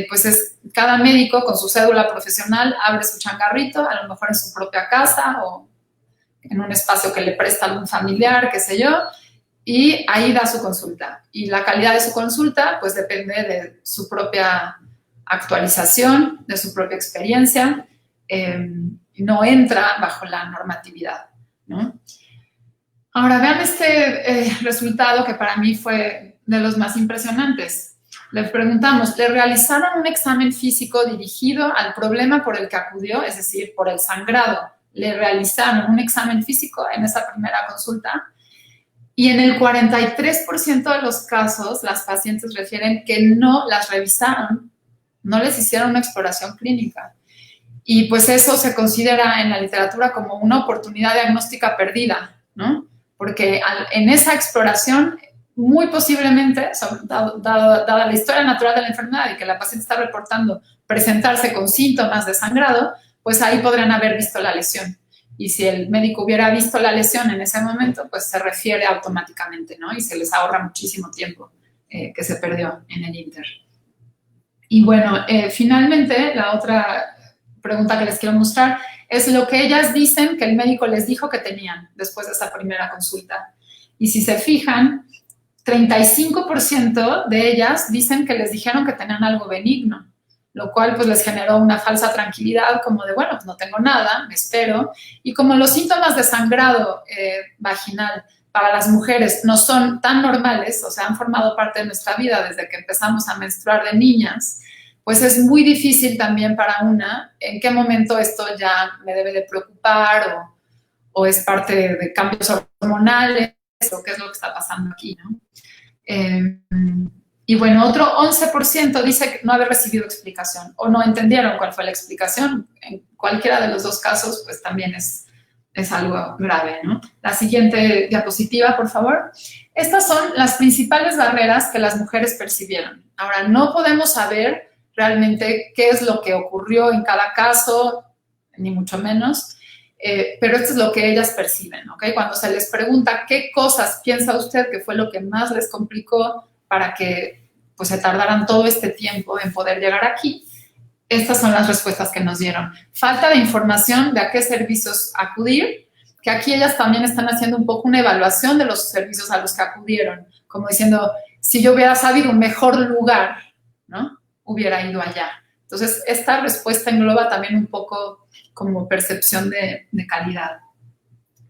pues es cada médico con su cédula profesional abre su changarrito, a lo mejor en su propia casa o en un espacio que le presta algún familiar, qué sé yo, y ahí da su consulta. Y la calidad de su consulta, pues depende de su propia actualización, de su propia experiencia, no entra bajo la normatividad, ¿no? Ahora, vean resultado que para mí fue de los más impresionantes. Le preguntamos, ¿le realizaron un examen físico dirigido al problema por el que acudió, es decir, por el sangrado? ¿Le realizaron un examen físico en esa primera consulta? Y en el 43% de los casos, las pacientes refieren que no las revisaron, no les hicieron una exploración clínica. Y pues eso se considera en la literatura como una oportunidad diagnóstica perdida, ¿no? Porque en esa exploración, muy posiblemente, dada la historia natural de la enfermedad y que la paciente está reportando presentarse con síntomas de sangrado, pues ahí podrían haber visto la lesión. Y si el médico hubiera visto la lesión en ese momento, pues se refiere automáticamente, ¿no? Y se les ahorra muchísimo tiempo que se perdió en el Inter. Y bueno, finalmente, la otra pregunta que les quiero mostrar es lo que ellas dicen que el médico les dijo que tenían después de esa primera consulta. Y si se fijan, 35% de ellas dicen que les dijeron que tenían algo benigno, lo cual pues les generó una falsa tranquilidad como de, bueno, pues no tengo nada, me espero. Y como los síntomas de sangrado vaginal para las mujeres no son tan normales, o sea, han formado parte de nuestra vida desde que empezamos a menstruar de niñas, pues es muy difícil también para una en qué momento esto ya me debe de preocupar o es parte de cambios hormonales o qué es lo que está pasando aquí, ¿no? Y bueno, otro 11% dice no haber recibido explicación o no entendieron cuál fue la explicación. En cualquiera de los dos casos, pues también es algo grave, ¿no? La siguiente diapositiva, por favor. Estas son las principales barreras que las mujeres percibieron. Ahora, no podemos saber realmente qué es lo que ocurrió en cada caso, ni mucho menos, pero esto es lo que ellas perciben, ¿ok? Cuando se les pregunta qué cosas piensa usted que fue lo que más les complicó para que pues, se tardaran todo este tiempo en poder llegar aquí, estas son las respuestas que nos dieron. Falta de información de a qué servicios acudir, que aquí ellas también están haciendo un poco una evaluación de los servicios a los que acudieron, como diciendo, si yo hubiera sabido un mejor lugar, ¿no? Hubiera ido allá. Entonces, esta respuesta engloba también un poco como percepción de calidad.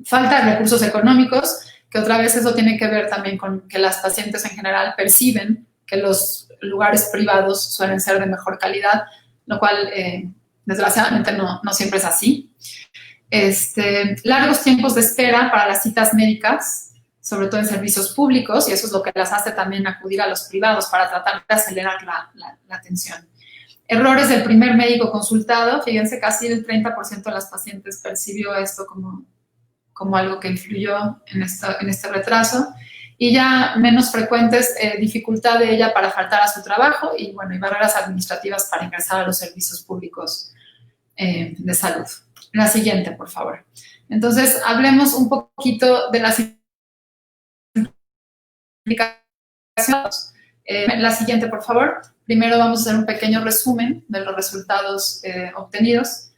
Falta de recursos económicos, que otra vez eso tiene que ver también con que las pacientes en general perciben que los lugares privados suelen ser de mejor calidad, lo cual desgraciadamente no siempre es así. Largos tiempos de espera para las citas médicas, sobre todo en servicios públicos, y eso es lo que las hace también acudir a los privados para tratar de acelerar la atención. Errores del primer médico consultado, fíjense, casi el 30% de las pacientes percibió esto como algo que influyó en este retraso. Y ya menos frecuentes, dificultad de ella para faltar a su trabajo y, bueno, y barreras administrativas para ingresar a los servicios públicos de salud. La siguiente, por favor. Entonces, hablemos un poquito de las implicaciones. La siguiente, por favor. Primero vamos a hacer un pequeño resumen de los resultados obtenidos.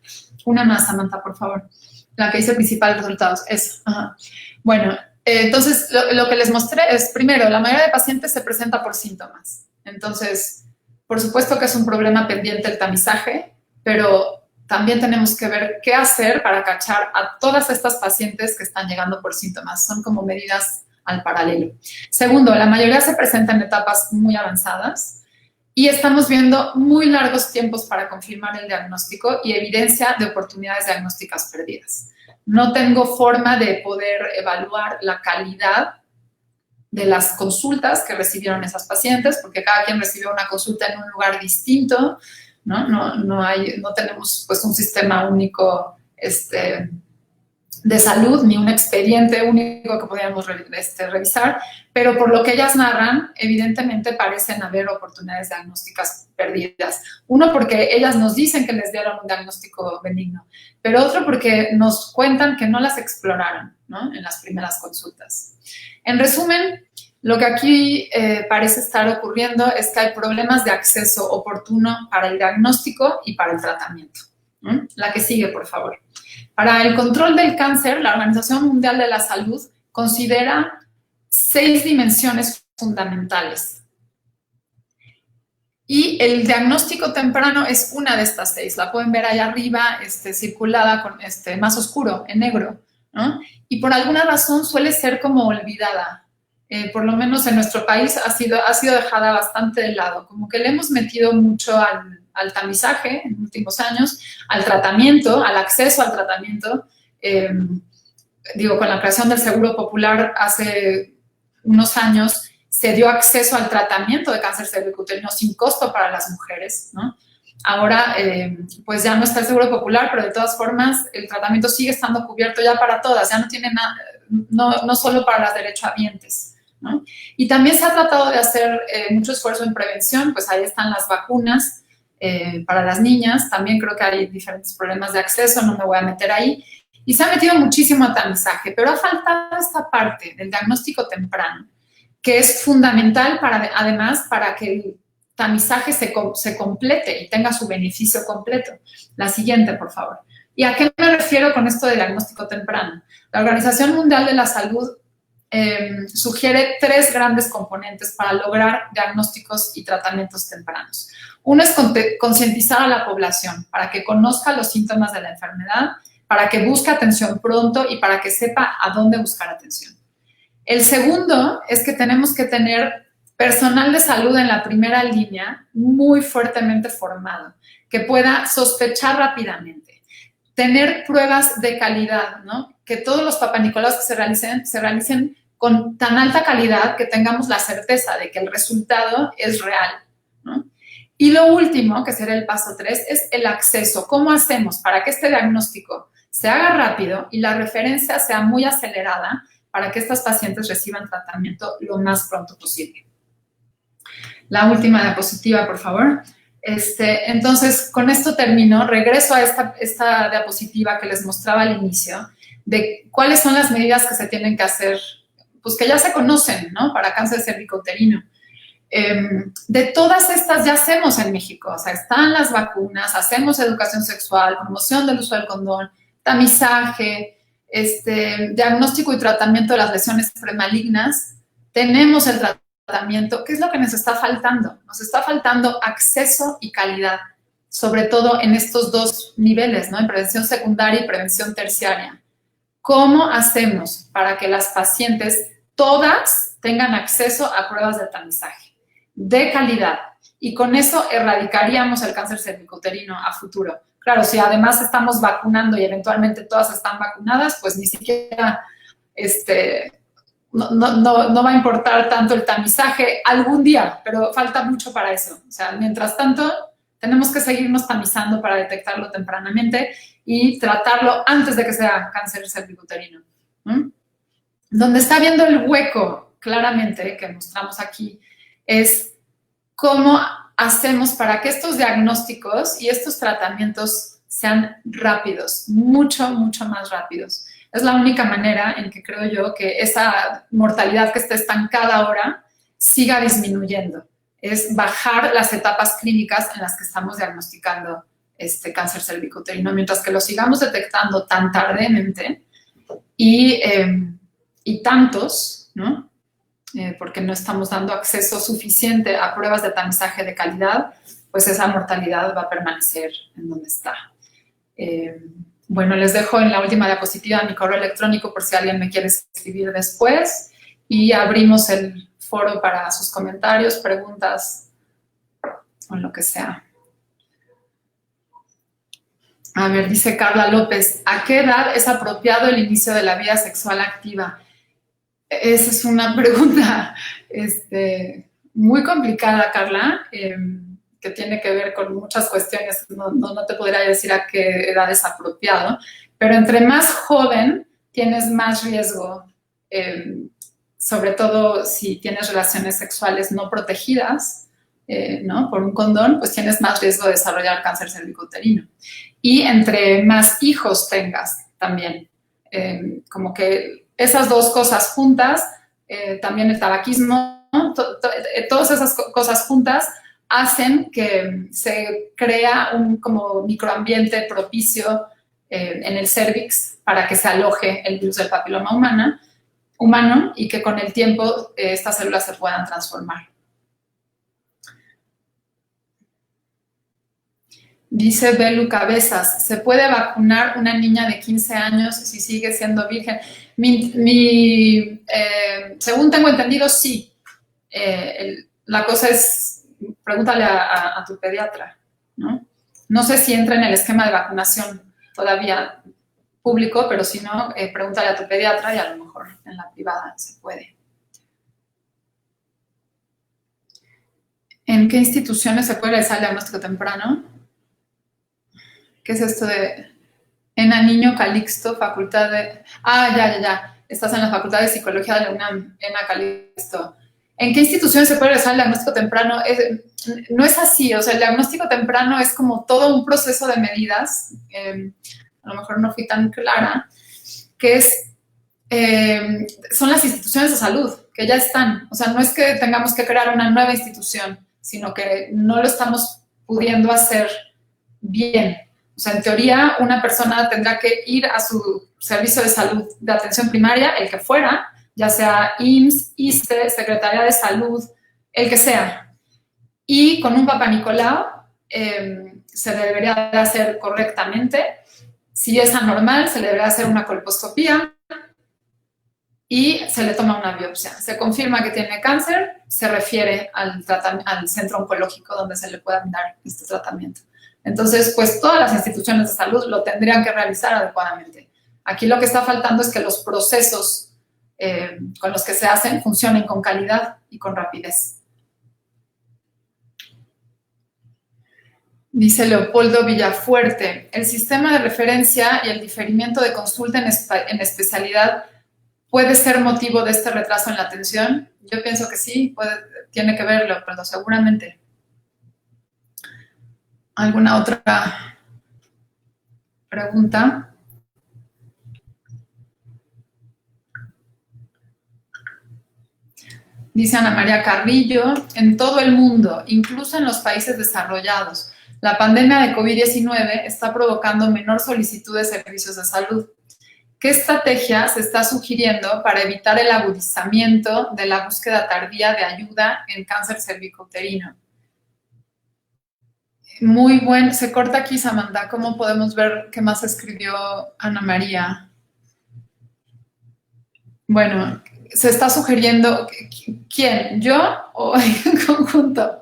Una más, Samantha, por favor. La que dice principales resultados. Eso. Ajá. Bueno, entonces lo que les mostré es, primero, la mayoría de pacientes se presenta por síntomas. Entonces, por supuesto que es un problema pendiente el tamizaje, pero también tenemos que ver qué hacer para cachar a todas estas pacientes que están llegando por síntomas. Son como medidas al paralelo. Segundo, la mayoría se presenta en etapas muy avanzadas y estamos viendo muy largos tiempos para confirmar el diagnóstico y evidencia de oportunidades diagnósticas perdidas. No tengo forma de poder evaluar la calidad de las consultas que recibieron esas pacientes, porque cada quien recibió una consulta en un lugar distinto, ¿no? No tenemos pues un sistema único de salud, ni un expediente único que podamos revisar, pero por lo que ellas narran, evidentemente parecen haber oportunidades diagnósticas perdidas. Uno, porque ellas nos dicen que les dieron un diagnóstico benigno, pero otro porque nos cuentan que no las exploraron, ¿no? En las primeras consultas. En resumen, lo que aquí parece estar ocurriendo es que hay problemas de acceso oportuno para el diagnóstico y para el tratamiento. La que sigue, por favor. Para el control del cáncer, la Organización Mundial de la Salud considera 6 dimensiones fundamentales. Y el diagnóstico temprano es una de estas 6. La pueden ver allá arriba, circulada con más oscuro, en negro, ¿no? Y por alguna razón suele ser como olvidada. Por lo menos en nuestro país ha sido dejada bastante de lado. Como que le hemos metido mucho al tamizaje en los últimos años, al tratamiento, al acceso al tratamiento. Con la creación del Seguro Popular hace unos años se dio acceso al tratamiento de cáncer cervicouterino sin costo para las mujeres, ¿no? Ahora, pues ya no está el Seguro Popular, pero de todas formas el tratamiento sigue estando cubierto ya para todas, ya no tiene nada, no solo para las derechohabientes, ¿no? Y también se ha tratado de hacer mucho esfuerzo en prevención, pues ahí están las vacunas para las niñas, también creo que hay diferentes problemas de acceso, no me voy a meter ahí, y se ha metido muchísimo a tamizaje, pero ha faltado esta parte del diagnóstico temprano, que es fundamental además para que el tamizaje se complete y tenga su beneficio completo. La siguiente, por favor. ¿Y a qué me refiero con esto de diagnóstico temprano? La Organización Mundial de la Salud sugiere 3 grandes componentes para lograr diagnósticos y tratamientos tempranos. Uno es concientizar a la población para que conozca los síntomas de la enfermedad, para que busque atención pronto y para que sepa a dónde buscar atención. El segundo es que tenemos que tener personal de salud en la primera línea muy fuertemente formado, que pueda sospechar rápidamente, tener pruebas de calidad, ¿no? Que todos los papanicolaos que se realicen con tan alta calidad que tengamos la certeza de que el resultado es real, ¿no? Y lo último, que será el paso 3, es el acceso. ¿Cómo hacemos para que este diagnóstico se haga rápido y la referencia sea muy acelerada para que estas pacientes reciban tratamiento lo más pronto posible? La última diapositiva, por favor. Entonces, con esto termino. Regreso a esta diapositiva que les mostraba al inicio de cuáles son las medidas que se tienen que hacer, pues que ya se conocen, ¿no? Para cáncer cervicouterino. De todas estas ya hacemos en México, o sea, están las vacunas, hacemos educación sexual, promoción del uso del condón, tamizaje, diagnóstico y tratamiento de las lesiones premalignas, tenemos el tratamiento. ¿Qué es lo que nos está faltando? Nos está faltando acceso y calidad, sobre todo en estos dos niveles, ¿no? En prevención secundaria y prevención terciaria. ¿Cómo hacemos para que las pacientes todas tengan acceso a pruebas de tamizaje de calidad? Y con eso erradicaríamos el cáncer cervicouterino a futuro. Claro, si además estamos vacunando y eventualmente todas están vacunadas, pues ni siquiera no va a importar tanto el tamizaje algún día, pero falta mucho para eso. O sea, mientras tanto, tenemos que seguirnos tamizando para detectarlo tempranamente y tratarlo antes de que sea cáncer cervicouterino. Donde está viendo el hueco claramente, que mostramos aquí, es cómo hacemos para que estos diagnósticos y estos tratamientos sean rápidos, mucho, mucho más rápidos. Es la única manera en que creo yo que esa mortalidad que está estancada ahora siga disminuyendo. Es bajar las etapas clínicas en las que estamos diagnosticando cáncer cervicouterino, mientras que lo sigamos detectando tan tardemente y tantos, ¿no? Porque no estamos dando acceso suficiente a pruebas de tamizaje de calidad, pues esa mortalidad va a permanecer en donde está. Bueno, les dejo en la última diapositiva mi correo electrónico por si alguien me quiere escribir después y abrimos el foro para sus comentarios, preguntas o lo que sea. A ver, dice Carla López, ¿a qué edad es apropiado el inicio de la vida sexual activa? Esa es una pregunta muy complicada, Carla, que tiene que ver con muchas cuestiones. No te podría decir a qué edad es apropiado, pero entre más joven tienes más riesgo, sobre todo si tienes relaciones sexuales no protegidas, ¿no? Por un condón, pues tienes más riesgo de desarrollar cáncer cervicouterino. Y entre más hijos tengas también, como que esas dos cosas juntas, también el tabaquismo, todas esas cosas juntas hacen que se crea un como microambiente propicio en el cérvix para que se aloje el virus del papiloma humano y que con el tiempo estas células se puedan transformar. Dice Belu Cabezas, ¿se puede vacunar una niña de 15 años si sigue siendo virgen? Según tengo entendido, sí. La cosa es, pregúntale a tu pediatra, ¿no? No sé si entra en el esquema de vacunación todavía público, pero si no, pregúntale a tu pediatra y a lo mejor en la privada se puede. ¿En qué instituciones se puede realizar el diagnóstico temprano? ¿Qué es esto de ENA Niño Calixto, facultad de... Ya. Estás en la Facultad de Psicología de la UNAM, ENA Calixto. ¿En qué instituciones se puede realizar el diagnóstico temprano? No es así, o sea, el diagnóstico temprano es como todo un proceso de medidas, a lo mejor no fui tan clara, que son las instituciones de salud, que ya están. O sea, no es que tengamos que crear una nueva institución, sino que no lo estamos pudiendo hacer bien. O sea, en teoría, una persona tendrá que ir a su servicio de salud de atención primaria, el que fuera, ya sea IMSS, ISSSTE, Secretaría de Salud, el que sea. Y con un Papá Nicolau se debería de hacer correctamente. Si es anormal, se le debería hacer una colposcopía y se le toma una biopsia. Se confirma que tiene cáncer, se refiere al centro oncológico donde se le pueda dar este tratamiento. Entonces, pues todas las instituciones de salud lo tendrían que realizar adecuadamente. Aquí lo que está faltando es que los procesos con los que se hacen funcionen con calidad y con rapidez. Dice Leopoldo Villafuerte, el sistema de referencia y el diferimiento de consulta en especialidad puede ser motivo de este retraso en la atención. Yo pienso que sí, tiene que ver, Leopoldo, seguramente. ¿Alguna otra pregunta? Dice Ana María Carrillo, en todo el mundo, incluso en los países desarrollados, la pandemia de COVID-19 está provocando menor solicitud de servicios de salud. ¿Qué estrategia se está sugiriendo para evitar el agudizamiento de la búsqueda tardía de ayuda en cáncer cervicouterino? Muy bueno. Se corta aquí, Samantha. ¿Cómo podemos ver qué más escribió Ana María? Bueno, se está sugiriendo, ¿quién? ¿Yo o en conjunto?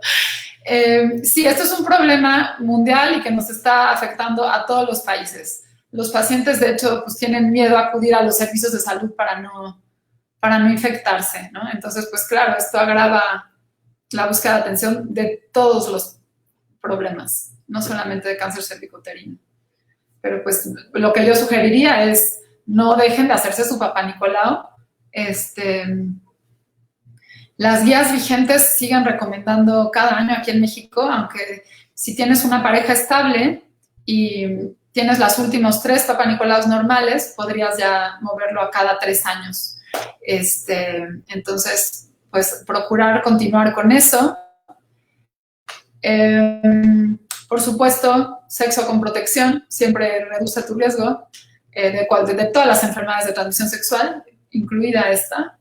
Sí, esto es un problema mundial y que nos está afectando a todos los países. Los pacientes, de hecho, pues tienen miedo a acudir a los servicios de salud para no infectarse, ¿no? Entonces, pues claro, esto agrava la búsqueda de atención de todos los problemas, no solamente de cáncer cervicouterino. Pero pues lo que yo sugeriría es no dejen de hacerse su Papá Nicolau. Las guías vigentes siguen recomendando cada año aquí en México, aunque si tienes una pareja estable y tienes los últimos 3 Papá Nicolaus normales, podrías ya moverlo a cada 3 años. Entonces, pues procurar continuar con eso. Por supuesto, sexo con protección siempre reduce tu riesgo de todas las enfermedades de transmisión sexual, incluida esta.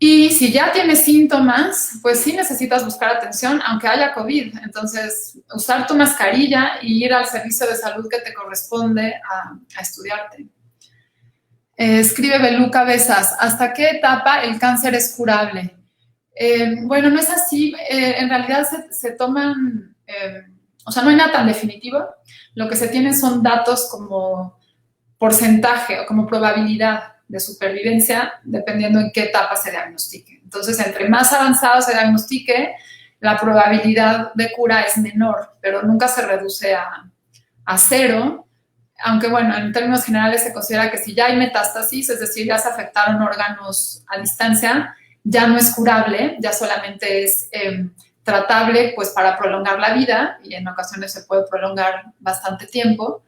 Y si ya tienes síntomas, pues sí necesitas buscar atención, aunque haya COVID. Entonces, usar tu mascarilla y ir al servicio de salud que te corresponde a estudiarte. Escribe Belú Cabezas, ¿hasta qué etapa el cáncer es curable? Bueno, no es así. En realidad se toman, o sea, no hay nada tan definitivo. Lo que se tienen son datos como porcentaje o como probabilidad de supervivencia, dependiendo en qué etapa se diagnostique. Entonces, entre más avanzado se diagnostique, la probabilidad de cura es menor, pero nunca se reduce a 0, aunque bueno, en términos generales se considera que si ya hay metástasis, es decir, ya se afectaron órganos a distancia, ya no es curable, ya solamente es tratable pues para prolongar la vida, y en ocasiones se puede prolongar bastante tiempo,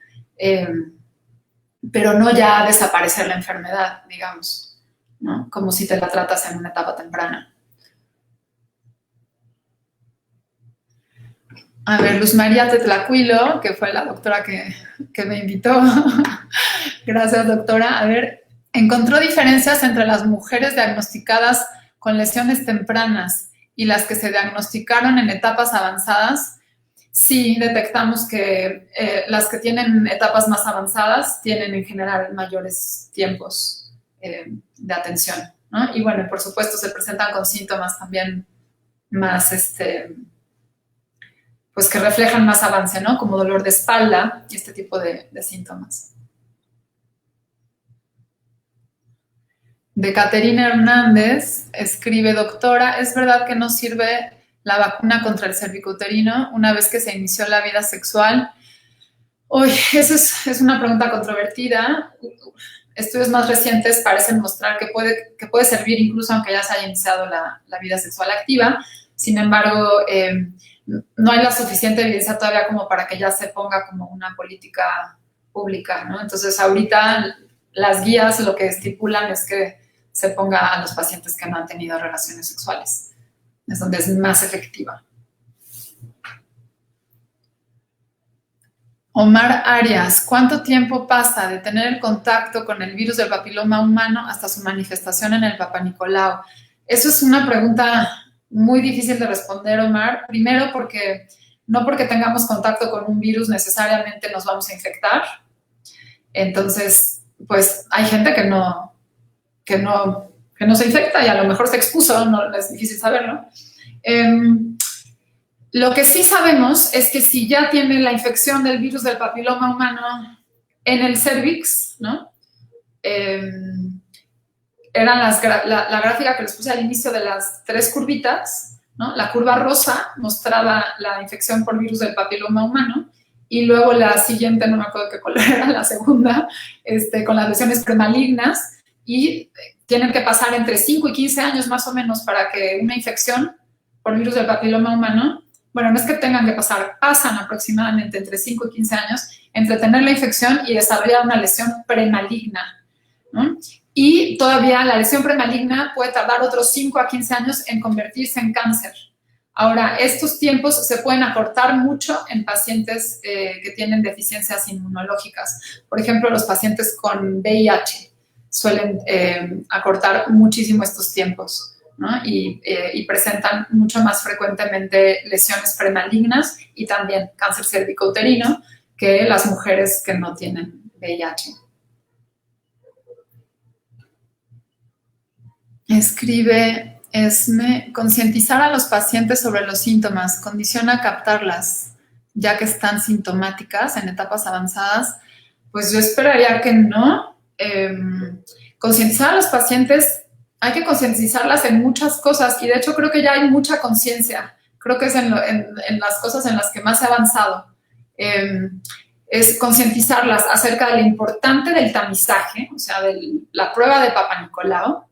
pero no ya desaparecer la enfermedad, digamos, ¿no? Como si te la tratas en una etapa temprana. A ver, Luz María Tetlacuilo, que fue la doctora que me invitó. Gracias, doctora. A ver, encontró diferencias entre las mujeres diagnosticadas con lesiones tempranas y las que se diagnosticaron en etapas avanzadas. Sí, detectamos que las que tienen etapas más avanzadas tienen en general mayores tiempos de atención, ¿no? Y bueno, por supuesto se presentan con síntomas también más, pues que reflejan más avance, ¿no? Como dolor de espalda y este tipo de síntomas. De Caterina Hernández, escribe, doctora, ¿es verdad que no sirve la vacuna contra el cervicouterino una vez que se inició la vida sexual? Uy, esa es una pregunta controvertida. Estudios más recientes parecen mostrar que puede servir incluso aunque ya se haya iniciado la vida sexual activa. Sin embargo, no hay la suficiente evidencia todavía como para que ya se ponga como una política pública, ¿no? Entonces, ahorita las guías lo que estipulan es que se ponga a los pacientes que no han tenido relaciones sexuales. Es donde es más efectiva. Omar Arias, ¿cuánto tiempo pasa de tener el contacto con el virus del papiloma humano hasta su manifestación en el Papá Nicolau? Eso es una pregunta muy difícil de responder, Omar. Primero, porque no porque tengamos contacto con un virus necesariamente nos vamos a infectar. Entonces, pues hay gente que no se infecta y a lo mejor se expuso, no es difícil saberlo. Lo que sí sabemos es que si ya tiene la infección del virus del papiloma humano en el cervix, ¿no? Era la gráfica que les puse al inicio de las 3 curvitas, ¿no? La curva rosa mostraba la infección por virus del papiloma humano y luego la siguiente, no me acuerdo qué color era, la segunda, con las lesiones premalignas, y tienen que pasar entre 5 y 15 años más o menos para que una infección por virus del papiloma humano, bueno, no es que tengan que pasar, pasan aproximadamente entre 5 y 15 años entre tener la infección y desarrollar una lesión premaligna, ¿no? Y todavía la lesión premaligna puede tardar otros 5 a 15 años en convertirse en cáncer. Ahora, estos tiempos se pueden acortar mucho en pacientes que tienen deficiencias inmunológicas. Por ejemplo, los pacientes con VIH suelen acortar muchísimo estos tiempos, ¿no? Y presentan mucho más frecuentemente lesiones premalignas y también cáncer cervicouterino que las mujeres que no tienen VIH. Escribe Esme, concientizar a los pacientes sobre los síntomas condiciona captarlas, ya que están sintomáticas en etapas avanzadas. Pues yo esperaría que no. Concientizar a los pacientes, hay que concientizarlas en muchas cosas y de hecho creo que ya hay mucha conciencia. Creo que es en las cosas en las que más he avanzado. Es concientizarlas acerca de lo importante del tamizaje, o sea, de la prueba de Papa Nicolau,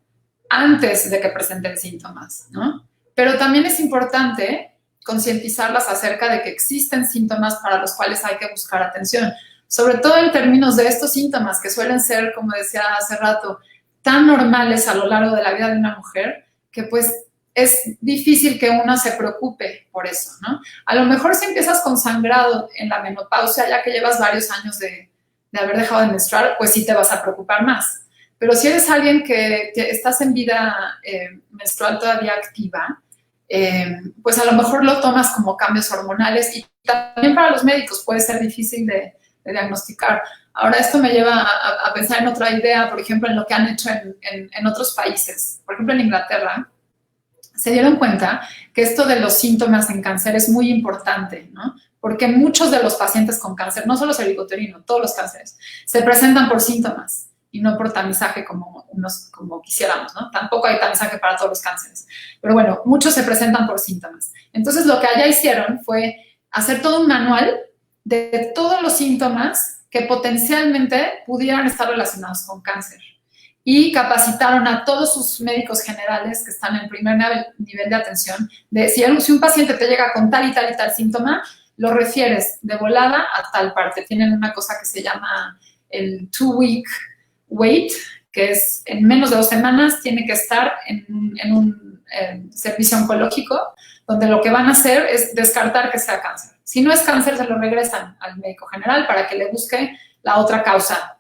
antes de que presenten síntomas, ¿no? Pero también es importante concientizarlas acerca de que existen síntomas para los cuales hay que buscar atención, sobre todo en términos de estos síntomas que suelen ser, como decía hace rato, tan normales a lo largo de la vida de una mujer que pues es difícil que uno se preocupe por eso, ¿no? A lo mejor si empiezas con sangrado en la menopausia, ya que llevas varios años de haber dejado de menstruar, pues sí te vas a preocupar más. Pero si eres alguien que estás en vida menstrual todavía activa, pues a lo mejor lo tomas como cambios hormonales y también para los médicos puede ser difícil de diagnosticar. Ahora, esto me lleva a pensar en otra idea, por ejemplo, en lo que han hecho en otros países. Por ejemplo, en Inglaterra, se dieron cuenta que esto de los síntomas en cáncer es muy importante, ¿no? Porque muchos de los pacientes con cáncer, no solo cervicouterino, todos los cánceres, se presentan por síntomas y no por tamizaje como quisiéramos, ¿no? Tampoco hay tamizaje para todos los cánceres. Pero bueno, muchos se presentan por síntomas. Entonces, lo que allá hicieron fue hacer todo un manual de todos los síntomas que potencialmente pudieran estar relacionados con cáncer. Y capacitaron a todos sus médicos generales que están en primer nivel de atención de si un paciente te llega con tal y tal y tal síntoma, lo refieres de volada a tal parte. Tienen una cosa que se llama el 2-week wait, que es en menos de 2 semanas tiene que estar en un servicio oncológico, donde lo que van a hacer es descartar que sea cáncer. Si no es cáncer, se lo regresan al médico general para que le busque la otra causa.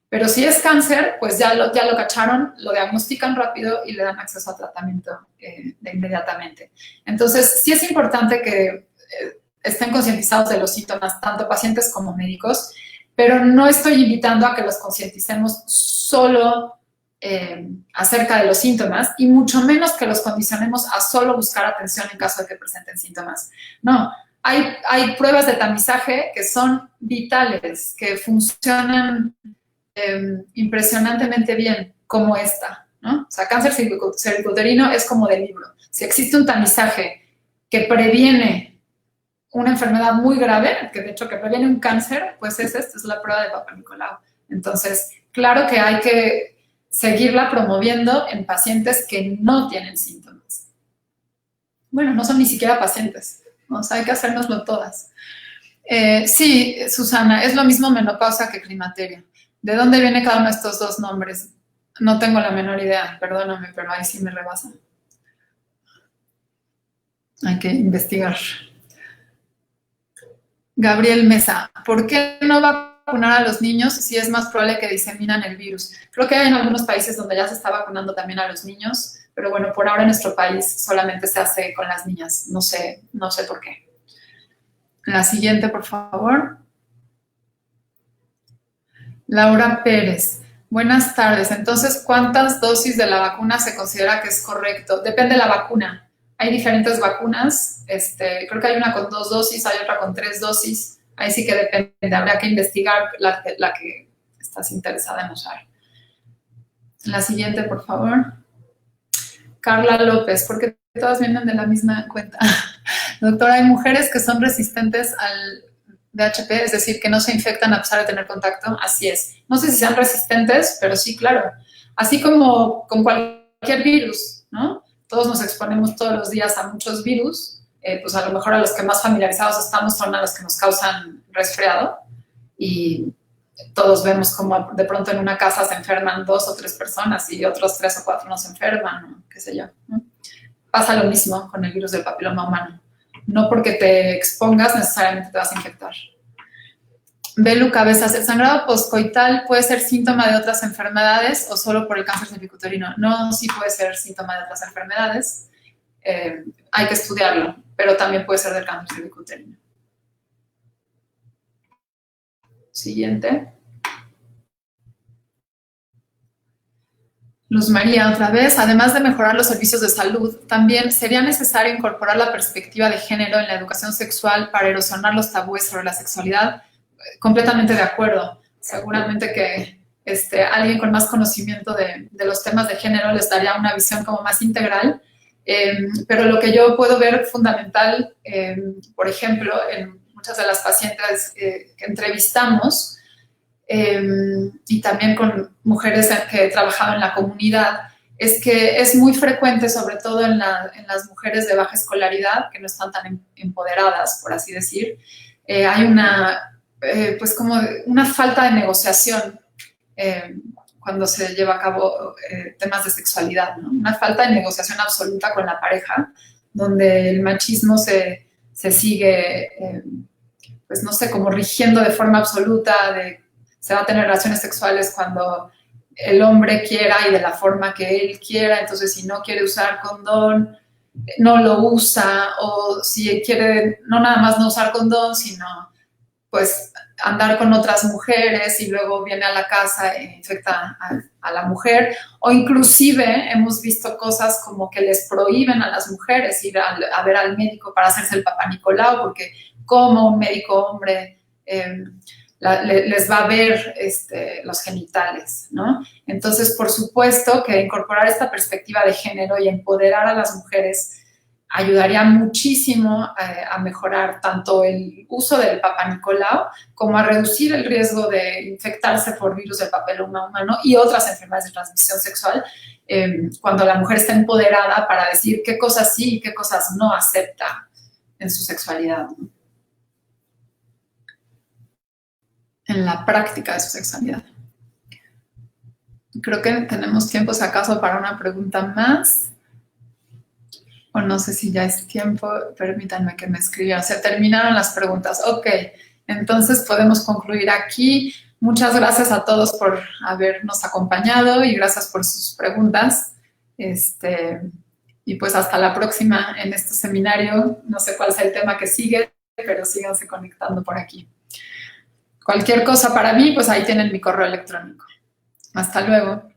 Pero si es cáncer, pues ya lo cacharon, lo diagnostican rápido y le dan acceso a tratamiento de inmediatamente. Entonces, sí es importante que estén concientizados de los síntomas, tanto pacientes como médicos, pero no estoy invitando a que los concienticemos solo acerca de los síntomas y mucho menos que los condicionemos a solo buscar atención en caso de que presenten síntomas. No, hay pruebas de tamizaje que son vitales, que funcionan impresionantemente bien, como esta, ¿no? O sea, cáncer cervicouterino es como de libro. Si existe un tamizaje que previene una enfermedad muy grave, que de hecho que previene un cáncer, pues esta es la prueba de Papa Nicolau. Entonces, claro que hay que seguirla promoviendo en pacientes que no tienen síntomas. Bueno, no son ni siquiera pacientes, ¿no? O sea, hay que hacérnoslo todas. Sí, Susana, es lo mismo menopausia que climaterio. ¿De dónde viene cada uno de estos dos nombres? No tengo la menor idea, perdóname, pero ahí sí me rebasan. Hay que investigar. Gabriel Mesa, ¿por qué no vacunar a los niños si es más probable que diseminan el virus? Creo que hay en algunos países donde ya se está vacunando también a los niños, pero bueno, por ahora en nuestro país solamente se hace con las niñas. No sé por qué. La siguiente, por favor. Laura Pérez. Buenas tardes. Entonces, ¿cuántas dosis de la vacuna se considera que es correcto? Depende de la vacuna. Hay diferentes vacunas. Creo que hay una con 2 dosis, hay otra con 3 dosis. Ahí sí que depende. Habrá que investigar la que estás interesada en usar. La siguiente, por favor. Carla López, ¿por qué todas vienen de la misma cuenta? Doctora, hay mujeres que son resistentes al VHP, es decir, que no se infectan a pesar de tener contacto. Así es. No sé si sean resistentes, pero sí, claro. Así como con cualquier virus, ¿no? Todos nos exponemos todos los días a muchos virus, pues a lo mejor a los que más familiarizados estamos son a los que nos causan resfriado y todos vemos como de pronto en una casa se enferman 2 o 3 personas y otros 3 o 4 no se enferman, ¿no? Qué sé yo, ¿no? Pasa lo mismo con el virus del papiloma humano. No porque te expongas necesariamente te vas a infectar. Belu Cabezas, ¿el sangrado postcoital puede ser síntoma de otras enfermedades o solo por el cáncer cervicuterino? No, sí puede ser síntoma de otras enfermedades. Hay que estudiarlo, pero también puede ser del cáncer cervicuterino. Siguiente. Luz María, otra vez, además de mejorar los servicios de salud, también sería necesario incorporar la perspectiva de género en la educación sexual para erosionar los tabúes sobre la sexualidad. Completamente de acuerdo. Seguramente que alguien con más conocimiento de los temas de género les daría una visión como más integral. Pero lo que yo puedo ver fundamental, por ejemplo, en muchas de las pacientes que entrevistamos, y también con mujeres que he trabajado en la comunidad, es que es muy frecuente, sobre todo en las mujeres de baja escolaridad, que no están tan empoderadas, por así decir, hay pues como una falta de negociación cuando se lleva a cabo temas de sexualidad, ¿no? Una falta de negociación absoluta con la pareja, donde el machismo se sigue, pues no sé, como rigiendo de forma absoluta, se va a tener relaciones sexuales cuando el hombre quiera y de la forma que él quiera, entonces si no quiere usar condón, no lo usa, o si quiere no nada más no usar condón, sino pues andar con otras mujeres y luego viene a la casa e infecta a la mujer, o inclusive hemos visto cosas como que les prohíben a las mujeres ir a ver al médico para hacerse el Papá Nicolau, porque como un médico hombre les va a ver los genitales, ¿no? Entonces, por supuesto que incorporar esta perspectiva de género y empoderar a las mujeres ayudaría muchísimo a mejorar tanto el uso del Papá Nicolau como a reducir el riesgo de infectarse por virus del papiloma humano y otras enfermedades de transmisión sexual cuando la mujer está empoderada para decir qué cosas sí y qué cosas no acepta en su sexualidad, ¿no? En la práctica de su sexualidad. Creo que tenemos tiempo, si acaso, para una pregunta más. O no sé si ya es tiempo, permítanme que me escriban. Se terminaron las preguntas. Ok, entonces podemos concluir aquí. Muchas gracias a todos por habernos acompañado y gracias por sus preguntas. Y pues hasta la próxima en este seminario. No sé cuál sea el tema que sigue, pero síganse conectando por aquí. Cualquier cosa para mí, pues ahí tienen mi correo electrónico. Hasta luego.